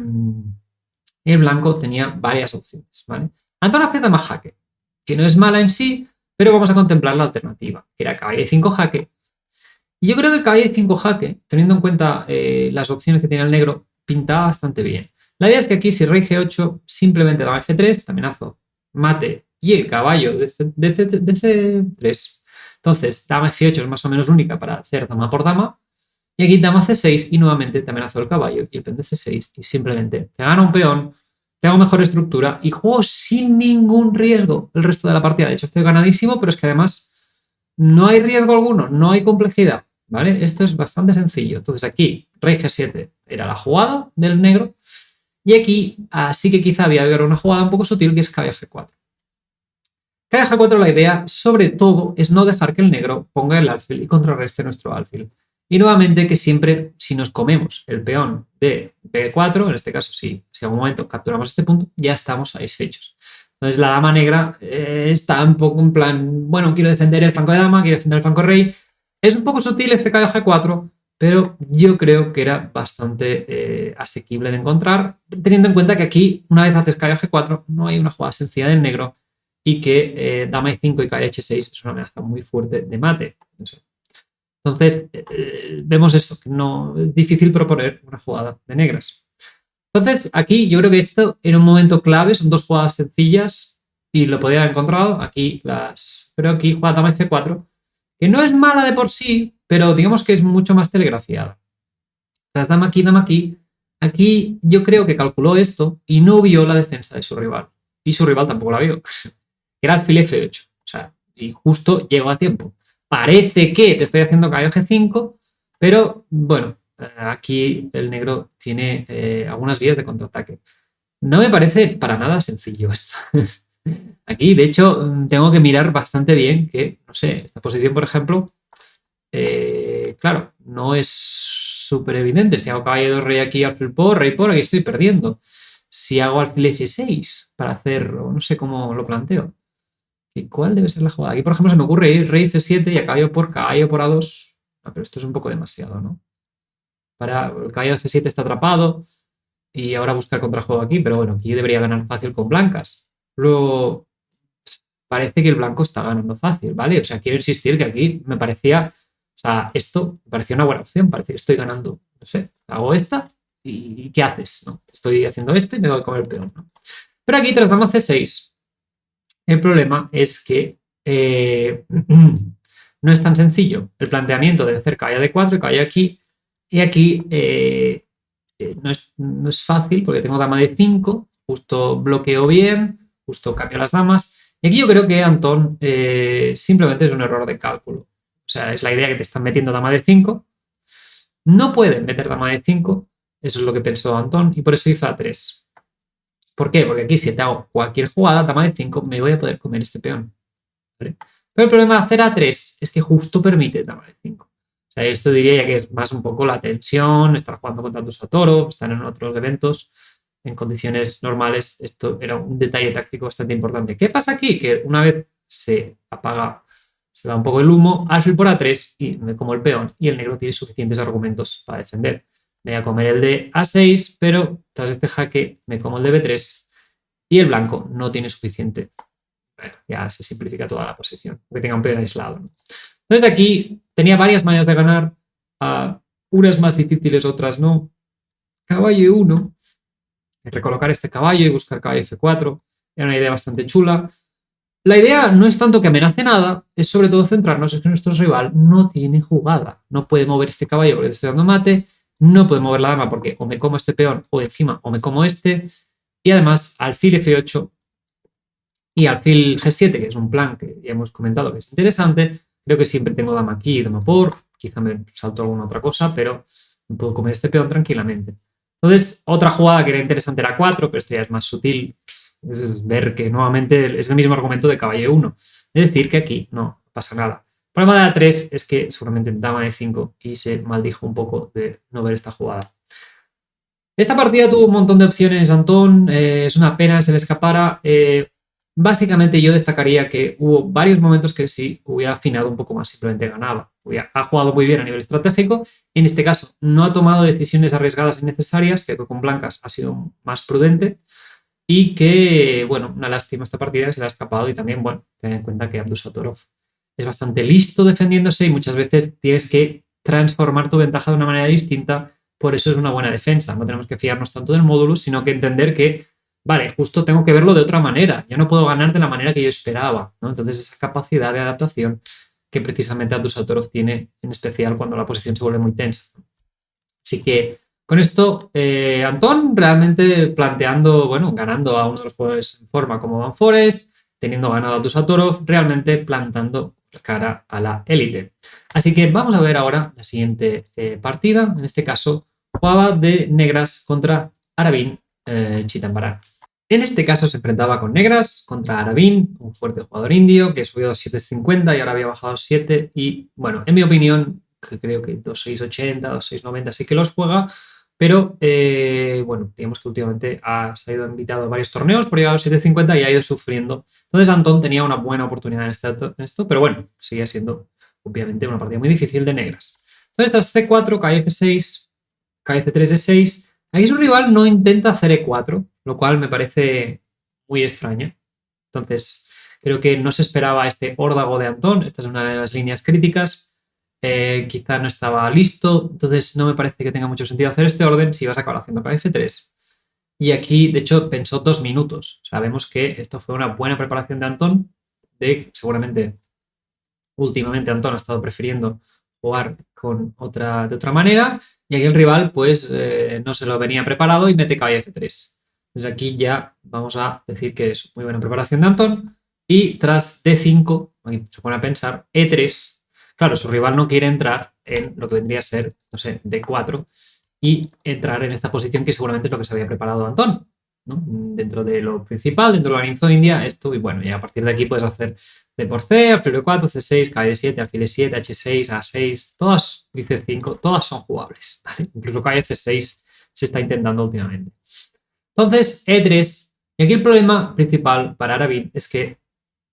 blanco tenía varias opciones, ¿vale? Antón hace dama jaque, que no es mala en sí, pero vamos a contemplar la alternativa, que era caballo de 5 jaque. Y yo creo que caballo de 5 jaque, teniendo en cuenta las opciones que tiene el negro, pinta bastante bien. La idea es que aquí si rey G8, simplemente dama F3, también hago mate y el caballo de C3. Entonces, dama F8 es más o menos única para hacer dama por dama. Y aquí dama C6 y nuevamente te amenazo el caballo y el peón de C6 y simplemente te gano un peón, te hago mejor estructura y juego sin ningún riesgo el resto de la partida. De hecho, estoy ganadísimo, pero es que además no hay riesgo alguno, no hay complejidad, ¿vale? Esto es bastante sencillo. Entonces aquí, rey G7 era la jugada del negro y aquí sí que quizá había una jugada un poco sutil que es caballo G4. Calle G4 la idea, sobre todo, es no dejar que el negro ponga el alfil y contrarreste nuestro alfil. Y nuevamente que siempre, si nos comemos el peón de B4, en este caso si en algún momento capturamos este punto, ya estamos satisfechos. Entonces la dama negra está un poco en plan, bueno, quiero defender el flanco de dama, quiero defender el flanco rey. Es un poco sutil este caballo G4, pero yo creo que era bastante asequible de encontrar, teniendo en cuenta que aquí, una vez haces caballo G4, no hay una jugada sencilla del negro y que dama E5 y caballo H6 es una amenaza muy fuerte de mate. No sé. Entonces, vemos eso, que no es difícil proponer una jugada de negras. Entonces, aquí yo creo que esto era un momento clave, son dos jugadas sencillas y lo podía haber encontrado. Aquí pero aquí juega dama F4, que no es mala de por sí, pero digamos que es mucho más telegrafiada. Tras dama aquí, dama aquí. Aquí yo creo que calculó esto y no vio la defensa de su rival. Y su rival tampoco la vio. Era alfil F8. O sea, y justo llegó a tiempo. Parece que te estoy haciendo caballo G5, pero bueno, aquí el negro tiene algunas vías de contraataque. No me parece para nada sencillo esto. Aquí, de hecho, tengo que mirar bastante bien que, no sé, esta posición, por ejemplo, claro, no es súper evidente. Si hago caballo 2 rey aquí, alfil por, rey por, aquí estoy perdiendo. Si hago alfil F6 para hacer, no sé cómo lo planteo. ¿Cuál debe ser la jugada? Aquí, por ejemplo, se me ocurre ir rey F7 y a caballo por A2. Ah, pero esto es un poco demasiado, ¿no? El caballo F7 está atrapado y ahora buscar contrajuego aquí, pero bueno, aquí debería ganar fácil con blancas. Luego, parece que el blanco está ganando fácil, ¿vale? O sea, quiero insistir que aquí me parecía, o sea, esto me parecía una buena opción, parece que estoy ganando, no sé, hago esta y ¿qué haces? ¿No? Estoy haciendo esto y me voy a comer el peón, ¿no? Pero aquí tras dama C6, el problema es que no es tan sencillo el planteamiento de hacer caballo D4 y caballo aquí, y aquí no es fácil porque tengo dama D5, justo bloqueo bien, justo cambio las damas. Y aquí yo creo que Antón simplemente es un error de cálculo. O sea, es la idea que te están metiendo dama D5. No pueden meter dama D5, eso es lo que pensó Antón, y por eso hizo A3. ¿Por qué? Porque aquí si te hago cualquier jugada, dama D5, me voy a poder comer este peón. ¿Vale? Pero el problema de hacer A3 es que justo permite dama D5. O sea, esto diría que es más un poco la tensión, estar jugando contra Abdusattorov, estar en otros eventos. En condiciones normales, esto era un detalle táctico bastante importante. ¿Qué pasa aquí? Que una vez se apaga, se va un poco el humo, alfil por A3 y me como el peón y el negro tiene suficientes argumentos para defender. Me voy a comer el de A6, pero tras este jaque me como el de B3 y el blanco no tiene suficiente. Bueno, ya se simplifica toda la posición, porque tenga un peón aislado, ¿no? Entonces aquí tenía varias maneras de ganar, unas más difíciles, otras no. Caballo 1, recolocar este caballo y buscar caballo F4, era una idea bastante chula. La idea no es tanto que amenace nada, es sobre todo centrarnos en que nuestro rival no tiene jugada. No puede mover este caballo porque le estoy dando mate, no puede mover la dama porque o me como este peón o encima o me como este. Y además, alfil F8 y alfil G7, que es un plan que ya hemos comentado que es interesante, creo que siempre tengo dama aquí y dama por, quizá me salto alguna otra cosa, pero me puedo comer este peón tranquilamente. Entonces, otra jugada que era interesante era 4, pero esto ya es más sutil, es ver que nuevamente es el mismo argumento de caballo 1, es decir, que aquí no pasa nada. El problema de la 3 es que seguramente dama de 5 y se maldijo un poco de no ver esta jugada. Esta partida tuvo un montón de opciones, Antón, es una pena que se le escapara. Básicamente yo destacaría que hubo varios momentos que si hubiera afinado un poco más, simplemente ganaba. Ha jugado muy bien a nivel estratégico, en este caso no ha tomado decisiones arriesgadas innecesarias, que con blancas ha sido más prudente y que, bueno, una lástima esta partida que se le ha escapado y también, bueno, ten en cuenta que Abdusattorov es bastante listo defendiéndose y muchas veces tienes que transformar tu ventaja de una manera distinta, por eso es una buena defensa. No tenemos que fiarnos tanto del módulo, sino que entender que vale, justo tengo que verlo de otra manera. Ya no puedo ganar de la manera que yo esperaba, ¿no? Entonces, esa capacidad de adaptación que precisamente Abdusattorov tiene, en especial cuando la posición se vuelve muy tensa. Así que con esto, Antón realmente planteando, bueno, ganando a uno de los jugadores en forma como Van Forest, teniendo ganado a Abdusattorov, realmente plantando cara a la élite. Así que vamos a ver ahora la siguiente partida. En este caso, jugaba de negras contra Arabin Chitambaran. En este caso se enfrentaba con negras contra Arabin, un fuerte jugador indio que subió 7,50 y ahora había bajado 7 y bueno, en mi opinión, que creo que 2,680, 2,690 sí que los juega, pero bueno, digamos que últimamente ha salido invitado a varios torneos por llegar a los 7,50 y ha ido sufriendo. Entonces Antón tenía una buena oportunidad en esto, pero bueno, sigue siendo obviamente una partida muy difícil de negras. Entonces tras C4, KF6, KF3 D6. Aquí su rival no intenta hacer E4, lo cual me parece muy extraño. Entonces, creo que no se esperaba este órdago de Antón. Esta es una de las líneas críticas. Quizá no estaba listo. Entonces, no me parece que tenga mucho sentido hacer este orden si vas a acabar haciendo KF3. Y aquí, de hecho, pensó 2 minutos. Sabemos que esto fue una buena preparación de Antón. Seguramente, últimamente Antón ha estado prefiriendo jugar de otra manera y aquí el rival pues no se lo venía preparado y mete caballo F3. Entonces aquí ya vamos a decir que es muy buena preparación de Antón y tras D5, aquí se pone a pensar, E3, claro, su rival no quiere entrar en lo que vendría a ser, no sé, D4 y entrar en esta posición que seguramente es lo que se había preparado Antón, ¿no? Dentro de lo principal, dentro del organizo India, esto, y bueno, y a partir de aquí puedes hacer D por C, alfil 4, C6, KD7, alfil 7, H6, A6, todas, dice 5, todas son jugables, ¿vale? Incluso KD C6 se está intentando últimamente. Entonces, E3, y aquí el problema principal para Arabin es que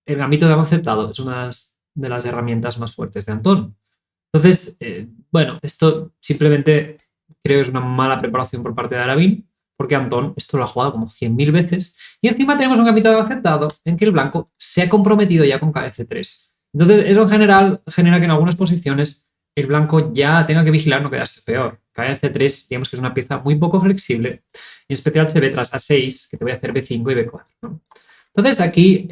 el gambito de amo aceptado es una de las herramientas más fuertes de Antón. Entonces, bueno, esto simplemente creo que es una mala preparación por parte de Arabin, porque Antón esto lo ha jugado como 100.000 veces. Y encima tenemos un capítulo aceptado en que el blanco se ha comprometido ya con KF3. Entonces, eso en general genera que en algunas posiciones el blanco ya tenga que vigilar no quedarse peor. KF3, digamos que es una pieza muy poco flexible, en especial se ve tras A6, que te voy a hacer B5 y B4, ¿no? Entonces, aquí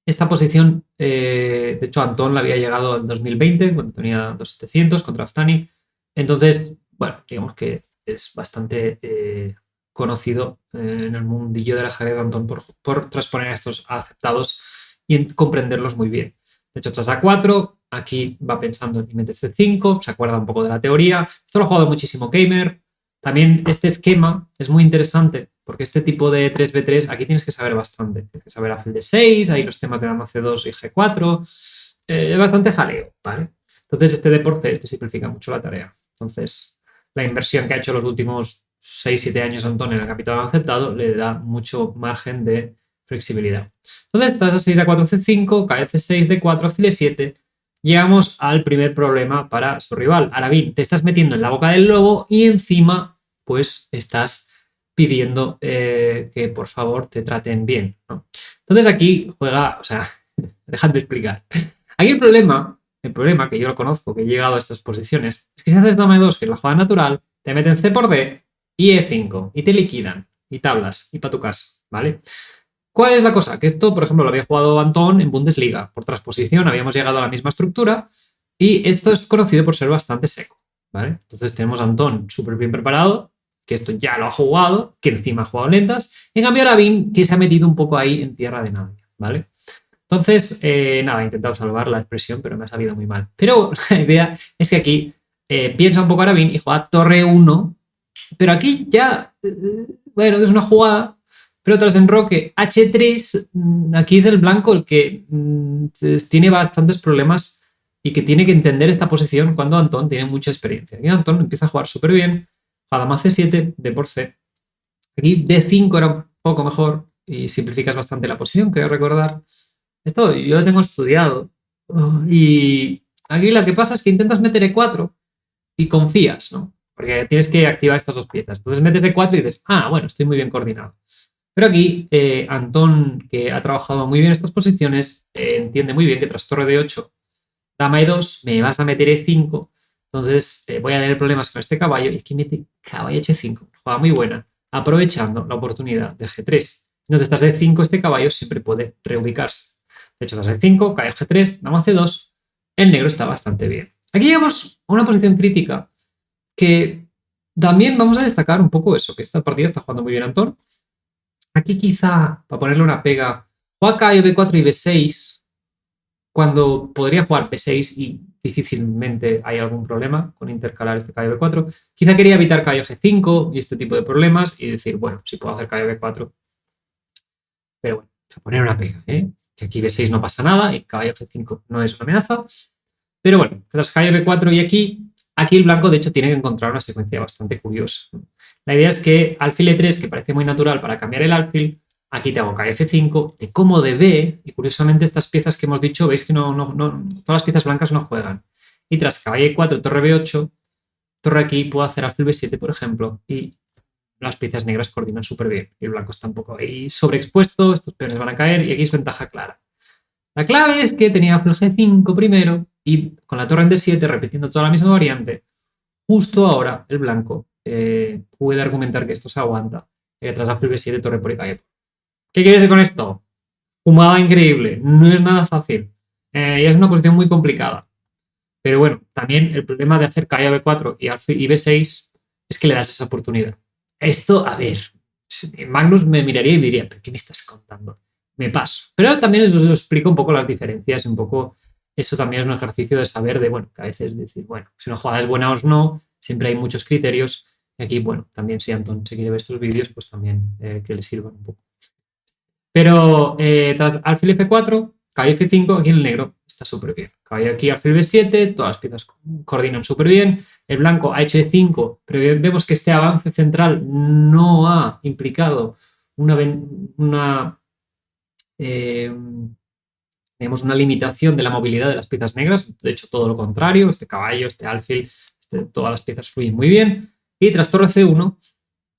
esta posición, de hecho, Antón la había llegado en 2020, cuando tenía 2,700 contra Aftani. Entonces, bueno, digamos que es bastante conocido en el mundillo del ajedrez de Antón por transponer a estos aceptados y comprenderlos muy bien. De hecho, tras A4, aquí va pensando en mente C5, se acuerda un poco de la teoría. Esto lo ha jugado muchísimo Gamer. También este esquema es muy interesante porque este tipo de 3B3 aquí tienes que saber bastante. Tienes que saber alfil de 6, hay los temas de dama C2 y G4. Es bastante jaleo, ¿vale? Entonces este D por C te simplifica mucho la tarea. Entonces la inversión que ha hecho los últimos 6-7 años Antón en el capital aceptado le da mucho margen de flexibilidad. Entonces tras A6, A4, C5, KF6, D4, alfil 7, llegamos al primer problema para su rival. Arabin, te estás metiendo en la boca del lobo y encima pues estás pidiendo que por favor te traten bien, ¿no? Entonces aquí juega, o sea, dejadme explicar. Aquí el problema que yo lo conozco, que he llegado a estas posiciones, es que si haces dama E2, que es la jugada natural, te meten C por D y E5 y te liquidan y tablas y para tu casa, ¿vale? ¿Cuál es la cosa? Que esto, por ejemplo, lo había jugado Antón en Bundesliga. Por transposición habíamos llegado a la misma estructura y esto es conocido por ser bastante seco, ¿vale? Entonces tenemos a Antón súper bien preparado, que esto ya lo ha jugado, que encima ha jugado lentas. En cambio, Arabin, que se ha metido un poco ahí en tierra de nadie, ¿vale? Entonces, nada, he intentado salvar la expresión, pero me ha salido muy mal. Pero la idea es que aquí piensa un poco Arabin y juega torre 1, pero aquí ya, bueno, es una jugada, pero tras enroque H3, aquí es el blanco el que tiene bastantes problemas y que tiene que entender esta posición cuando Antón tiene mucha experiencia. Aquí Antón empieza a jugar súper bien, dama C7, D por C. Aquí D5 era un poco mejor y simplificas bastante la posición, creo recordar. Esto yo lo tengo estudiado. Y aquí lo que pasa es que intentas meter E4 y confías, ¿no? Porque tienes que activar estas dos piezas. Entonces metes E4 y dices, ah, bueno, estoy muy bien coordinado. Pero aquí Antón, que ha trabajado muy bien estas posiciones, entiende muy bien que tras torre de 8, dama E2, me vas a meter E5. Entonces voy a tener problemas con este caballo y aquí mete caballo H5. Jugada muy buena, aprovechando la oportunidad de G3. Entonces tras E5 este caballo siempre puede reubicarse. De hecho, tras E5, caballo G3, dama C2, el negro está bastante bien. Aquí llegamos a una posición crítica que también vamos a destacar un poco eso, que esta partida está jugando muy bien Antón. Aquí quizá, para ponerle una pega, juega caballo B4 y B6, cuando podría jugar B6 y difícilmente hay algún problema con intercalar este caballo B4. Quizá quería evitar caballo G5 y este tipo de problemas y decir, bueno, si puedo hacer caballo B4. Pero bueno, voy a poner una pega, ¿eh? Que aquí B6 no pasa nada y caballo G5 no es una amenaza. Pero bueno, tras caballo B4 y aquí el blanco de hecho tiene que encontrar una secuencia bastante curiosa. La idea es que alfil E3, que parece muy natural para cambiar el alfil, aquí te hago caballo F5, te como de B, y curiosamente estas piezas que hemos dicho, veis que todas las piezas blancas no juegan. Y tras caballo E4, torre B8, torre aquí, puedo hacer alfil B7, por ejemplo, y las piezas negras coordinan súper bien. Y el blanco está un poco ahí sobreexpuesto, estos peones van a caer, y aquí es ventaja clara. La clave es que tenía alfil G5 primero, y con la torre en D7, repitiendo toda la misma variante, justo ahora el blanco puede argumentar que esto se aguanta, y que tras alfil B7, torre por y caballo. ¿Qué quiere decir con esto? Fumada increíble, no es nada fácil. Y es una posición muy complicada. Pero bueno, también el problema de hacer caballo B4 y B6 es que le das esa oportunidad. Esto, a ver, Magnus me miraría y me diría, ¿pero qué me estás contando? Me paso. Pero también os explico un poco las diferencias, un poco, eso también es un ejercicio de saber de, bueno, que a veces decir, bueno, si una jugada es buena o no, siempre hay muchos criterios. Y aquí, bueno, también si Anton se quiere ver estos vídeos, pues también que le sirvan un poco. Pero tras alfil F4, caballo F5, aquí en el negro está súper bien. Caballo aquí alfil B7, todas las piezas coordinan súper bien. El blanco ha hecho E5, pero vemos que este avance central no ha implicado una digamos, una limitación de la movilidad de las piezas negras. De hecho, todo lo contrario. Este caballo, este alfil, todas las piezas fluyen muy bien. Y tras torre C1,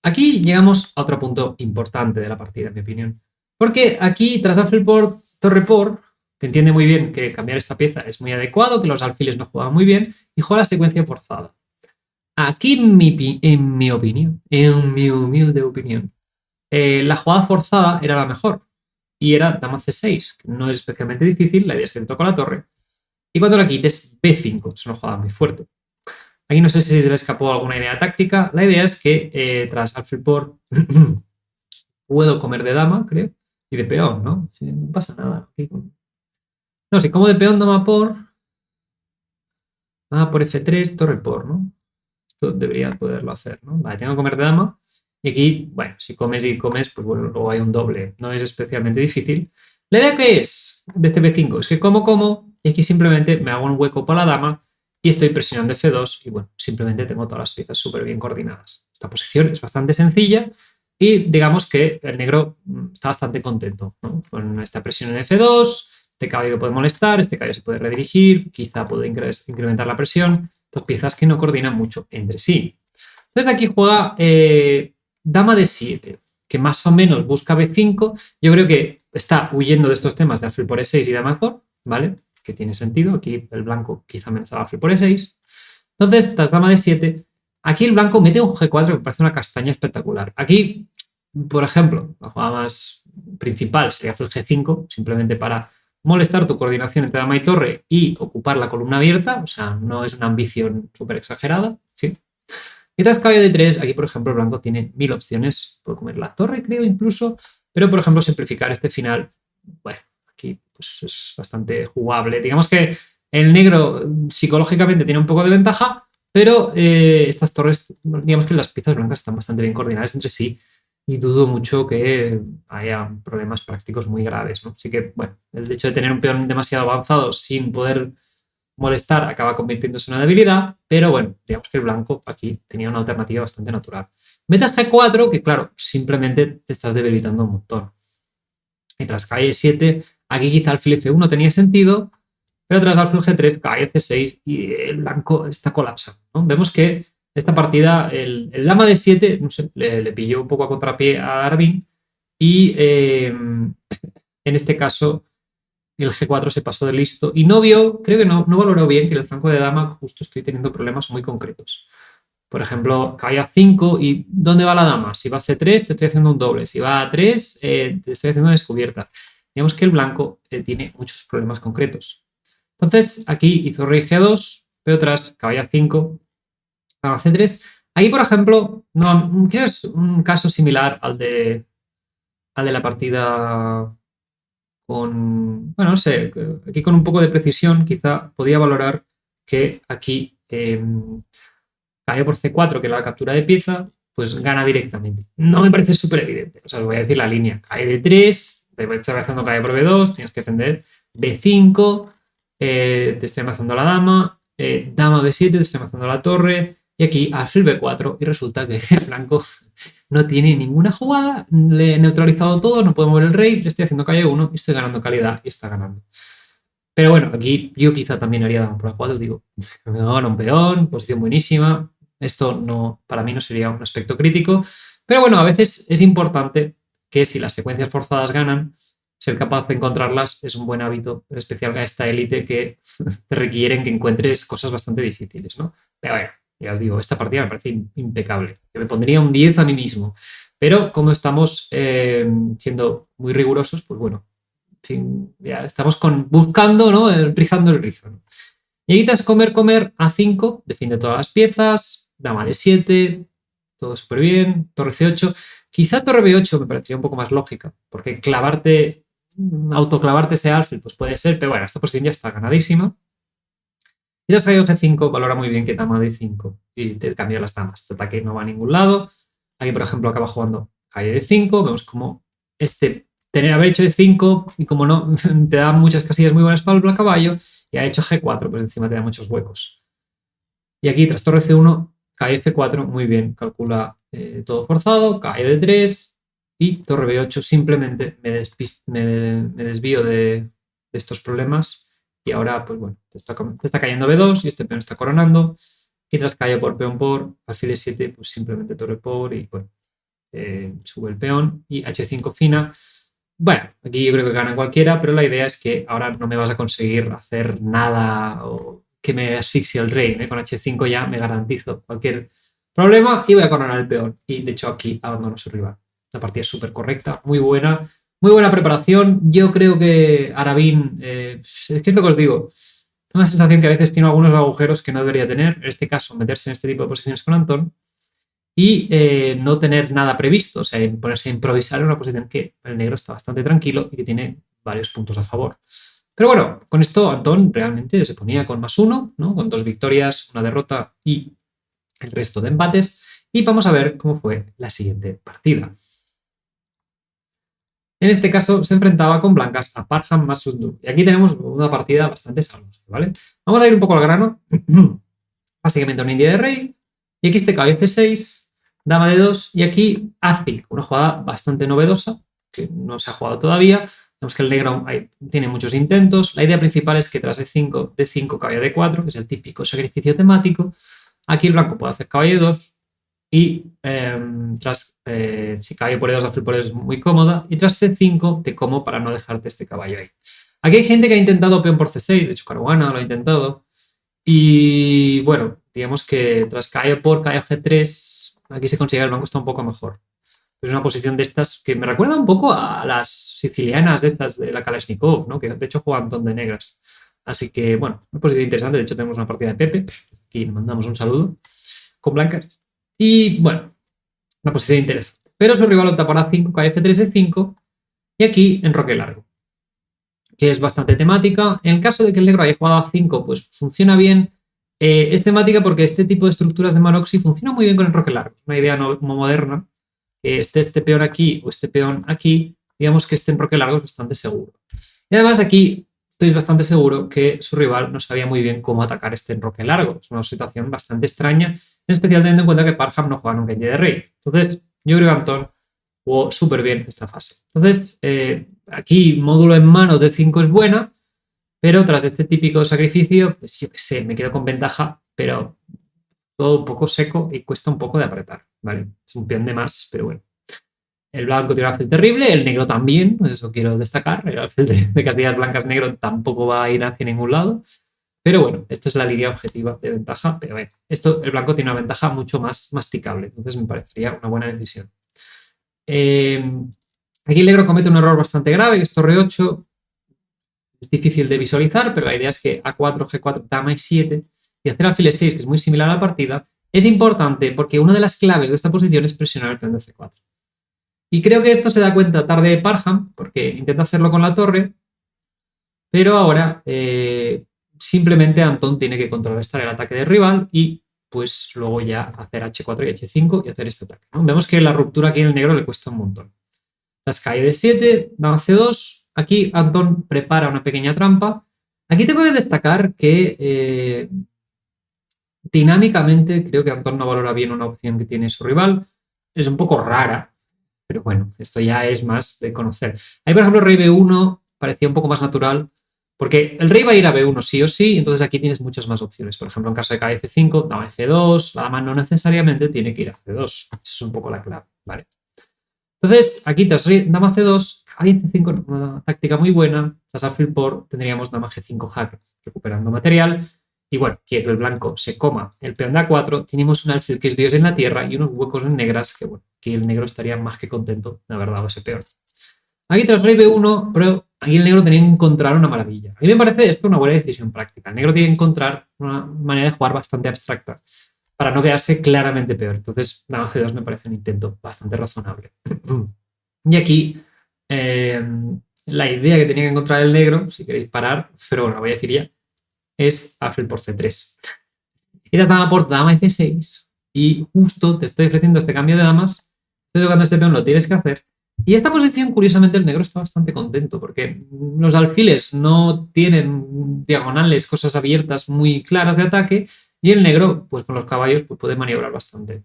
aquí llegamos a otro punto importante de la partida, en mi opinión. Porque aquí, tras alfil por, torre por, que entiende muy bien que cambiar esta pieza es muy adecuado, que los alfiles no juegan muy bien, y juega la secuencia forzada. Aquí, en mi opinión, en mi humilde opinión, la jugada forzada era la mejor. Y era dama C6, que no es especialmente difícil, la idea es que te toca la torre. Y cuando la quites, B5, es una jugada muy fuerte. Aquí no sé si se le escapó alguna idea táctica. La idea es que tras alfil por puedo comer de dama, creo, y de peón, ¿no? Sí, no pasa nada. No, si como de peón, dama por F3, torre por, ¿no? Esto debería poderlo hacer, ¿no? Vale, tengo que comer de dama. Y aquí, bueno, si comes y comes, pues bueno, luego hay un doble. No es especialmente difícil. La idea que es de este B5 es que como, y aquí simplemente me hago un hueco para la dama y estoy presionando F2 y bueno, simplemente tengo todas las piezas súper bien coordinadas. Esta posición es bastante sencilla y digamos que el negro está bastante contento, ¿no? Con esta presión en F2, este caballo que puede molestar, este caballo se puede redirigir, quizá puede incrementar la presión, dos piezas que no coordinan mucho entre sí. Entonces aquí juega dama de 7, que más o menos busca B5. Yo creo que está huyendo de estos temas de alfil por E6 y dama por, ¿vale? Que tiene sentido. Aquí el blanco quizá amenazaba alfil por E6. Entonces, tras dama de 7, aquí el blanco mete un G4 que me parece una castaña espectacular. Aquí, por ejemplo, la jugada más principal sería alfil G5, simplemente para molestar tu coordinación entre dama y torre y ocupar la columna abierta. O sea, no es una ambición súper exagerada, ¿sí? Y tras caballo de 3, aquí por ejemplo el blanco tiene 1000 opciones, puede comer la torre creo incluso, pero por ejemplo simplificar este final, bueno, aquí pues es bastante jugable. Digamos que el negro psicológicamente tiene un poco de ventaja, pero estas torres, digamos que las piezas blancas están bastante bien coordinadas entre sí y dudo mucho que haya problemas prácticos muy graves, ¿no? Así que, bueno, el hecho de tener un peón demasiado avanzado sin poder molestar acaba convirtiéndose en una debilidad, pero bueno, digamos que el blanco aquí tenía una alternativa bastante natural. Metes G4, que claro, simplemente te estás debilitando un montón. Y tras calle 7, aquí quizá alfil F1 tenía sentido, pero tras alfil G3, calle C6 y el blanco está colapsando, ¿no? Vemos que esta partida, el dama de 7, no sé, le pilló un poco a contrapié a Arvin y en este caso el G4 se pasó de listo y no vio, creo que no valoró bien que en el flanco de dama justo estoy teniendo problemas muy concretos. Por ejemplo, caballo a 5 y ¿dónde va la dama? Si va a C3 te estoy haciendo un doble, si va a 3 te estoy haciendo una descubierta. Digamos que el blanco tiene muchos problemas concretos. Entonces aquí hizo rey G2, pero tras caballo a 5, dama a C3. Aquí, por ejemplo, no, creo que es un caso similar al de la partida con, bueno, no sé, aquí con un poco de precisión quizá podía valorar que aquí caballo por C4, que es la captura de pieza, pues gana directamente. No me parece súper evidente. O sea, os voy a decir la línea. Cae de 3, te voy a estar amenazando caballo por B2, tienes que defender B5, te estoy amenazando la dama, dama B7, te estoy amenazando la torre, y aquí alfil B4, y resulta que el blanco no tiene ninguna jugada, le he neutralizado todo, no puedo mover el rey, le estoy haciendo calle 1 y estoy ganando calidad y está ganando. Pero bueno, aquí yo quizá también haría dama por A4, digo, me gana un peón, posición buenísima, esto no, para mí no sería un aspecto crítico, pero bueno, a veces es importante que si las secuencias forzadas ganan, ser capaz de encontrarlas es un buen hábito, en especial a esta élite que te requieren que encuentres cosas bastante difíciles, ¿no? Pero bueno, ya os digo, esta partida me parece impecable. Yo me pondría un 10 a mí mismo, pero como estamos siendo muy rigurosos, pues bueno, ya estamos buscando, ¿no? Rizando el rizo, ¿no? Y aquí tras comer A5, defiende todas las piezas, dama D7, todo súper bien, torre C8. Quizá torre B8 me parecería un poco más lógica, porque autoclavarte ese alfil, pues puede ser, pero bueno, esta posición ya está ganadísima. Y tras caballo G5 valora muy bien que dama D5 y te cambia las damas. Este ataque no va a ningún lado. Aquí, por ejemplo, acaba jugando calle D5. Vemos como haber hecho D5 y como no, te da muchas casillas muy buenas para el caballo y ha hecho G4, pues encima te da muchos huecos. Y aquí tras torre C1, cae F4, muy bien, calcula todo forzado, cae D3 y torre B8, simplemente me desvío de estos problemas y ahora, pues bueno, te está cayendo B2 y este peón está coronando y tras calle por peón por, alfil E7, pues simplemente torre por y bueno, sube el peón y H5 fina. Bueno, aquí yo creo que gana cualquiera, pero la idea es que ahora no me vas a conseguir hacer nada o que me asfixie el rey. ¿eh? Con H5 ya me garantizo cualquier problema y voy a coronar el peón. Y de hecho aquí abandono su rival. La partida es súper correcta, muy buena preparación. Yo creo que Arabin, es que es lo que os digo, tengo la sensación que a veces tiene algunos agujeros que no debería tener. En este caso, meterse en este tipo de posiciones con Antón y no tener nada previsto, o sea, ponerse a improvisar en una posición que el negro está bastante tranquilo y que tiene varios puntos a favor. Pero bueno, con esto Antón realmente se ponía con +1, ¿no? Con 2 victorias, una derrota y el resto de empates. Y vamos a ver cómo fue la siguiente partida. En este caso se enfrentaba con blancas a Parham Masundur. Y aquí tenemos una partida bastante salvaje, ¿vale? Vamos a ir un poco al grano. Básicamente una india de rey. Y aquí este caballo C6, dama de 2 y aquí A5, una jugada bastante novedosa que no se ha jugado todavía. Vemos que el negro tiene muchos intentos. La idea principal es que tras E5, D5, caballo D4, que es el típico sacrificio temático, aquí el blanco puede hacer caballo 2 y si caballo por E2, alfil por E2 es muy cómoda y tras C5 te como para no dejarte este caballo ahí. Aquí hay gente que ha intentado peón por C6, de hecho Caruana lo ha intentado y bueno, digamos que tras caballo por caballo G3 aquí se consigue el blanco está un poco mejor. Es una posición de estas que me recuerda un poco a las sicilianas de estas de la Kalashnikov, ¿no? Que de hecho juegan ton de negras. Así que, bueno, una posición interesante. De hecho, tenemos una partida de Pepe. Aquí le mandamos un saludo con blancas. Y bueno, una posición interesante. Pero su rival opta por A5, KF3, E5 y aquí enroque largo, que es bastante temática. En el caso de que el negro haya jugado A5, pues funciona bien. Es temática porque este tipo de estructuras de Maroxy funciona muy bien con enroque largo. Es una idea no moderna que esté este peón aquí o este peón aquí, digamos que este enroque largo es bastante seguro. Y además aquí estoy bastante seguro que su rival no sabía muy bien cómo atacar este enroque largo. Es una situación bastante extraña, en especial teniendo en cuenta que Parham no juega nunca en de rey. Entonces, yo creo que Antón jugó súper bien esta fase. Entonces, aquí módulo en mano de 5 es buena, pero tras este típico sacrificio, pues yo qué sé, me quedo con ventaja, pero todo un poco seco y cuesta un poco de apretar, ¿vale? Es un peón de más, pero bueno. El blanco tiene un alfil terrible, el negro también, eso quiero destacar. El alfil de Castillas Blancas negro tampoco va a ir hacia ningún lado. Pero bueno, esto es la línea objetiva de ventaja. Pero bueno, el blanco tiene una ventaja mucho más masticable, entonces me parecería una buena decisión. Aquí el negro comete un error bastante grave, que es torre 8. Es difícil de visualizar, pero la idea es que A4, G4, dama E7 y hacer alfil E6, que es muy similar a la partida, es importante porque una de las claves de esta posición es presionar el peón de C4. Y creo que esto se da cuenta tarde Parham, porque intenta hacerlo con la torre, pero ahora simplemente Antón tiene que contrarrestar el ataque del rival y pues luego ya hacer H4 y H5 y hacer este ataque, ¿no? Vemos que la ruptura aquí en el negro le cuesta un montón. Las cae de 7, dama C2. Aquí Antón prepara una pequeña trampa. Aquí tengo que destacar que dinámicamente creo que Antón no valora bien una opción que tiene su rival. Es un poco rara, pero bueno, esto ya es más de conocer. Ahí, por ejemplo, rey B1 parecía un poco más natural, porque el rey va a ir a B1 sí o sí, entonces aquí tienes muchas más opciones. Por ejemplo, en caso de cae C5, dama F2, la dama no necesariamente tiene que ir a C2. Esa es un poco la clave, ¿vale? Entonces, aquí tras dama C2, cae C5, una táctica muy buena. Tras alfil por tendríamos dama G5 jaque, recuperando material. Y bueno, quiero que el blanco se coma el peón de A4. Tenemos un alfil que es Dios en la tierra y unos huecos en negras que, bueno, que el negro estaría más que contento de haber dado ese peón. Aquí tras rey B1, pero aquí el negro tenía que encontrar una maravilla. A mí me parece esto una buena decisión práctica. El negro tiene que encontrar una manera de jugar bastante abstracta para no quedarse claramente peor. Entonces, dama C2 me parece un intento bastante razonable. Y aquí, la idea que tenía que encontrar el negro, si queréis parar, pero bueno, lo voy a decir ya, es alfil por C3. Y las dama por dama F6. Y justo te estoy ofreciendo este cambio de damas. Estoy tocando este peón, lo tienes que hacer. Y esta posición, curiosamente, el negro está bastante contento porque los alfiles no tienen diagonales, cosas abiertas muy claras de ataque, y el negro, pues con los caballos, pues puede maniobrar bastante.